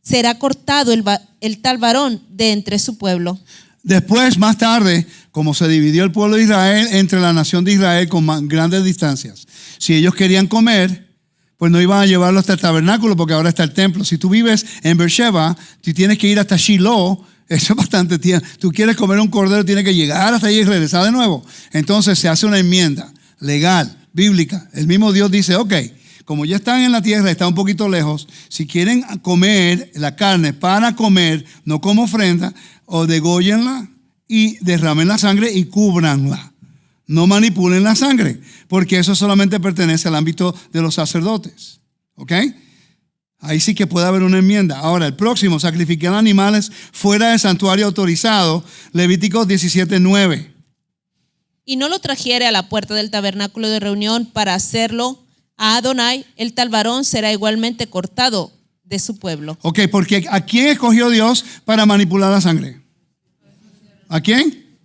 será cortado el tal varón de entre su pueblo. Después, más tarde, como se dividió el pueblo de Israel entre la nación de Israel con grandes distancias. Si ellos querían comer, pues no iban a llevarlo hasta el tabernáculo porque ahora está el templo. Si tú vives en Beersheba, tú tienes que ir hasta Shiloh. Eso es bastante tiempo. Tú quieres comer un cordero, tienes que llegar hasta allí y regresar de nuevo. Entonces se hace una enmienda legal, bíblica. El mismo Dios dice, ok, como ya están en la tierra, están un poquito lejos, si quieren comer la carne para comer, no como ofrenda, o dególlenla y derramen la sangre y cúbranla. No manipulen la sangre, porque eso solamente pertenece al ámbito de los sacerdotes. ¿Ok? Ahí sí que puede haber una enmienda. Ahora, el próximo, sacrificar animales fuera del santuario autorizado, Levíticos 17:9. Y no lo trajere a la puerta del tabernáculo de reunión para hacerlo a Adonai, el tal varón será igualmente cortado de su pueblo. Ok, porque ¿a quién escogió Dios para manipular la sangre? ¿A quién?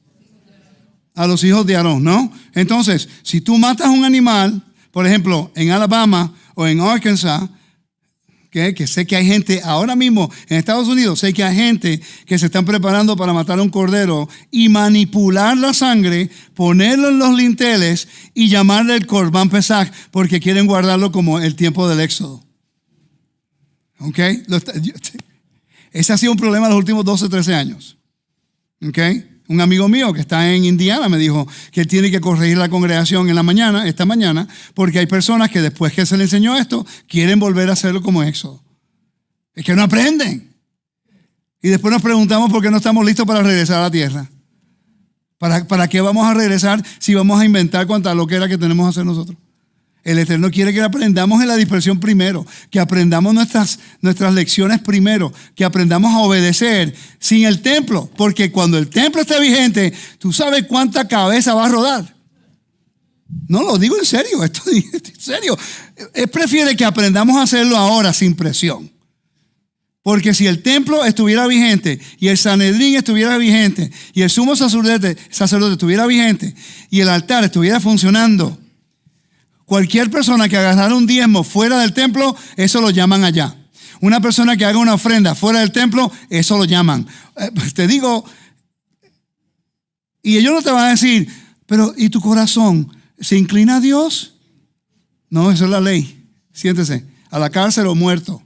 A los hijos de Aarón, ¿no? Entonces, si tú matas un animal, por ejemplo, en Alabama o en Arkansas, que sé que hay gente ahora mismo en Estados Unidos, sé que hay gente que se están preparando para matar a un cordero y manipular la sangre, ponerlo en los linteles y llamarle el Corbán Pesach porque quieren guardarlo como el tiempo del Éxodo. ¿Ok? Ese ha sido un problema los últimos 12, 13 años. ¿Ok? Un amigo mío que está en Indiana me dijo que él tiene que corregir la congregación en la mañana, esta mañana, porque hay personas que después que se le enseñó esto, quieren volver a hacerlo como Éxodo. Es que no aprenden. Y después nos preguntamos por qué no estamos listos para regresar a la tierra. ¿Para qué vamos a regresar si vamos a inventar cuánta loquera que tenemos que hacer nosotros? El Eterno quiere que aprendamos en la dispersión primero, que aprendamos nuestras lecciones primero, que aprendamos a obedecer sin el templo, porque cuando el templo esté vigente, tú sabes cuánta cabeza va a rodar. No, lo digo en serio, esto en serio. Él prefiere que aprendamos a hacerlo ahora sin presión. Porque si el templo estuviera vigente y el Sanedrín estuviera vigente y el sumo sacerdote estuviera vigente y el altar estuviera funcionando, cualquier persona que agarrara un diezmo fuera del templo, eso lo llaman allá. Una persona que haga una ofrenda fuera del templo, eso lo llaman. Te digo, y ellos no te van a decir, pero ¿y tu corazón se inclina a Dios? No, eso es la ley. Siéntese, a la cárcel o muerto.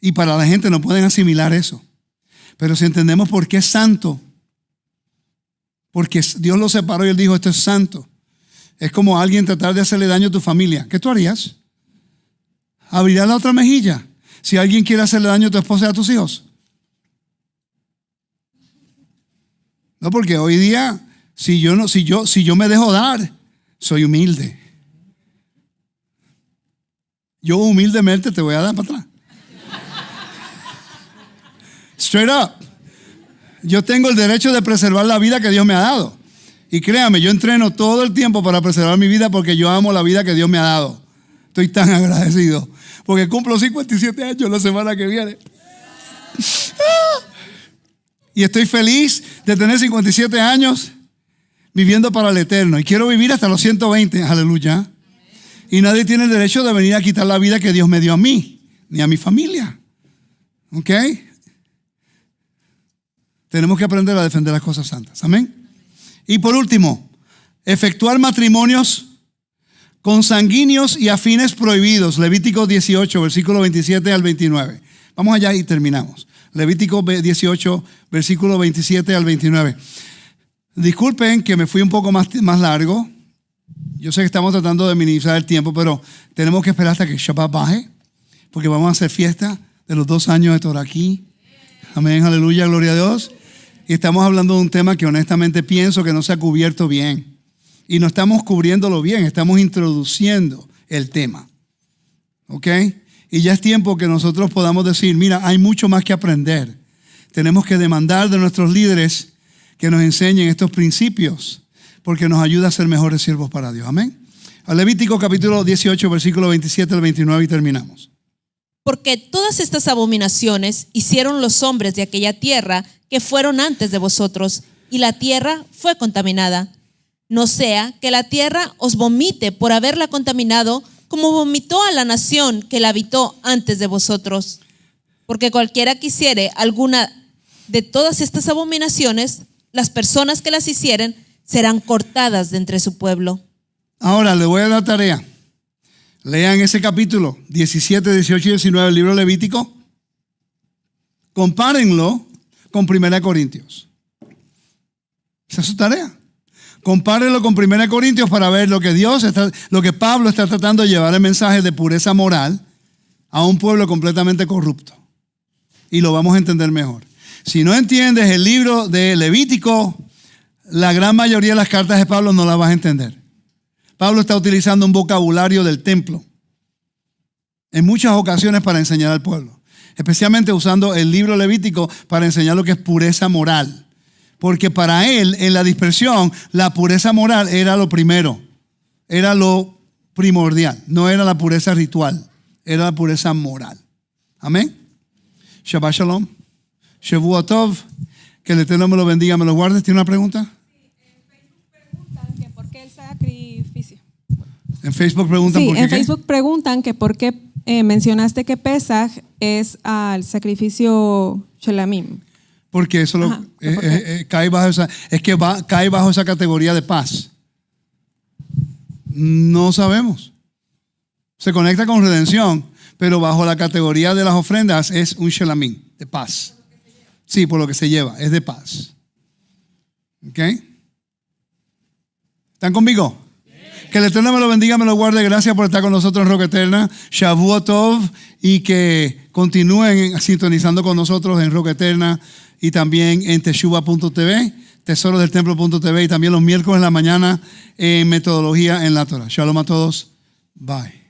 Y para la gente no pueden asimilar eso. Pero si entendemos por qué es santo, porque Dios lo separó y Él dijo, esto es santo. Es como alguien tratar de hacerle daño a tu familia. ¿Qué tú harías? ¿Abrirías la otra mejilla? Si alguien quiere hacerle daño a tu esposa y a tus hijos. No, porque hoy día, si yo me dejo dar, soy humilde. Yo humildemente te voy a dar para atrás. Straight up. Yo tengo el derecho de preservar la vida que Dios me ha dado. Y créame, yo entreno todo el tiempo para preservar mi vida porque yo amo la vida que Dios me ha dado. Estoy tan agradecido porque cumplo 57 años la semana que viene. Y estoy feliz de tener 57 años viviendo para el Eterno. Y quiero vivir hasta los 120, aleluya. Y nadie tiene el derecho de venir a quitar la vida que Dios me dio a mí, ni a mi familia. ¿Ok? Tenemos que aprender a defender las cosas santas. Amén. Y por último, efectuar matrimonios consanguíneos y afines prohibidos. Levítico 18, versículo 27 al 29. Vamos allá y terminamos. Levítico 18, versículo 27 al 29. Disculpen que me fui un poco más largo. Yo sé que estamos tratando de minimizar el tiempo, pero tenemos que esperar hasta que Shabbat baje, porque vamos a hacer fiesta de los 2 años de Torah aquí. Amén, aleluya, gloria a Dios. Y estamos hablando de un tema que honestamente pienso que no se ha cubierto bien. Y no estamos cubriéndolo bien, estamos introduciendo el tema. ¿Ok? Y ya es tiempo que nosotros podamos decir, mira, hay mucho más que aprender. Tenemos que demandar de nuestros líderes que nos enseñen estos principios, porque nos ayuda a ser mejores siervos para Dios. Amén. A Levítico capítulo 18, versículo 27 al 29 y terminamos. Porque todas estas abominaciones hicieron los hombres de aquella tierra que fueron antes de vosotros, y la tierra fue contaminada. No sea que la tierra os vomite por haberla contaminado, como vomitó a la nación que la habitó antes de vosotros. Porque cualquiera que hiciere alguna de todas estas abominaciones, las personas que las hicieren serán cortadas de entre su pueblo. Ahora le voy a dar tarea. Lean ese capítulo 17, 18 y 19 del libro Levítico. Compárenlo con 1 Corintios. Esa es su tarea. Compárenlo con 1 Corintios para ver lo que Pablo está tratando de llevar el mensaje de pureza moral a un pueblo completamente corrupto. Y lo vamos a entender mejor. Si no entiendes el libro de Levítico, la gran mayoría de las cartas de Pablo no las vas a entender. Pablo está utilizando un vocabulario del templo en muchas ocasiones para enseñar al pueblo, especialmente usando el libro Levítico para enseñar lo que es pureza moral. Porque para él, en la dispersión, la pureza moral era lo primero, era lo primordial, no era la pureza ritual, era la pureza moral. Amén. Shabbat Shalom. Shavua Tov. Que el Eterno me lo bendiga, me lo guarde. ¿Tiene una pregunta? En Facebook preguntan que por qué el sacrificio. En Facebook preguntan Sí, por qué. en Facebook preguntan que por qué mencionaste que Pesaj es al sacrificio Shelamim. Porque eso Ajá, cae bajo esa, cae bajo esa categoría de paz. No sabemos. Se conecta con redención, pero bajo la categoría de las ofrendas es un Shelamim, de paz. Sí, por lo que se lleva, es de paz. ¿Ok? ¿Están conmigo? Que el Eterno me lo bendiga, me lo guarde. Gracias por estar con nosotros en Roca Eterna. Shavua Tov. Y que continúen sintonizando con nosotros en Roca Eterna y también en teshuva.tv, tesorosdeltemplo.tv y también los miércoles en la mañana en Metodología en la Torah. Shalom a todos. Bye.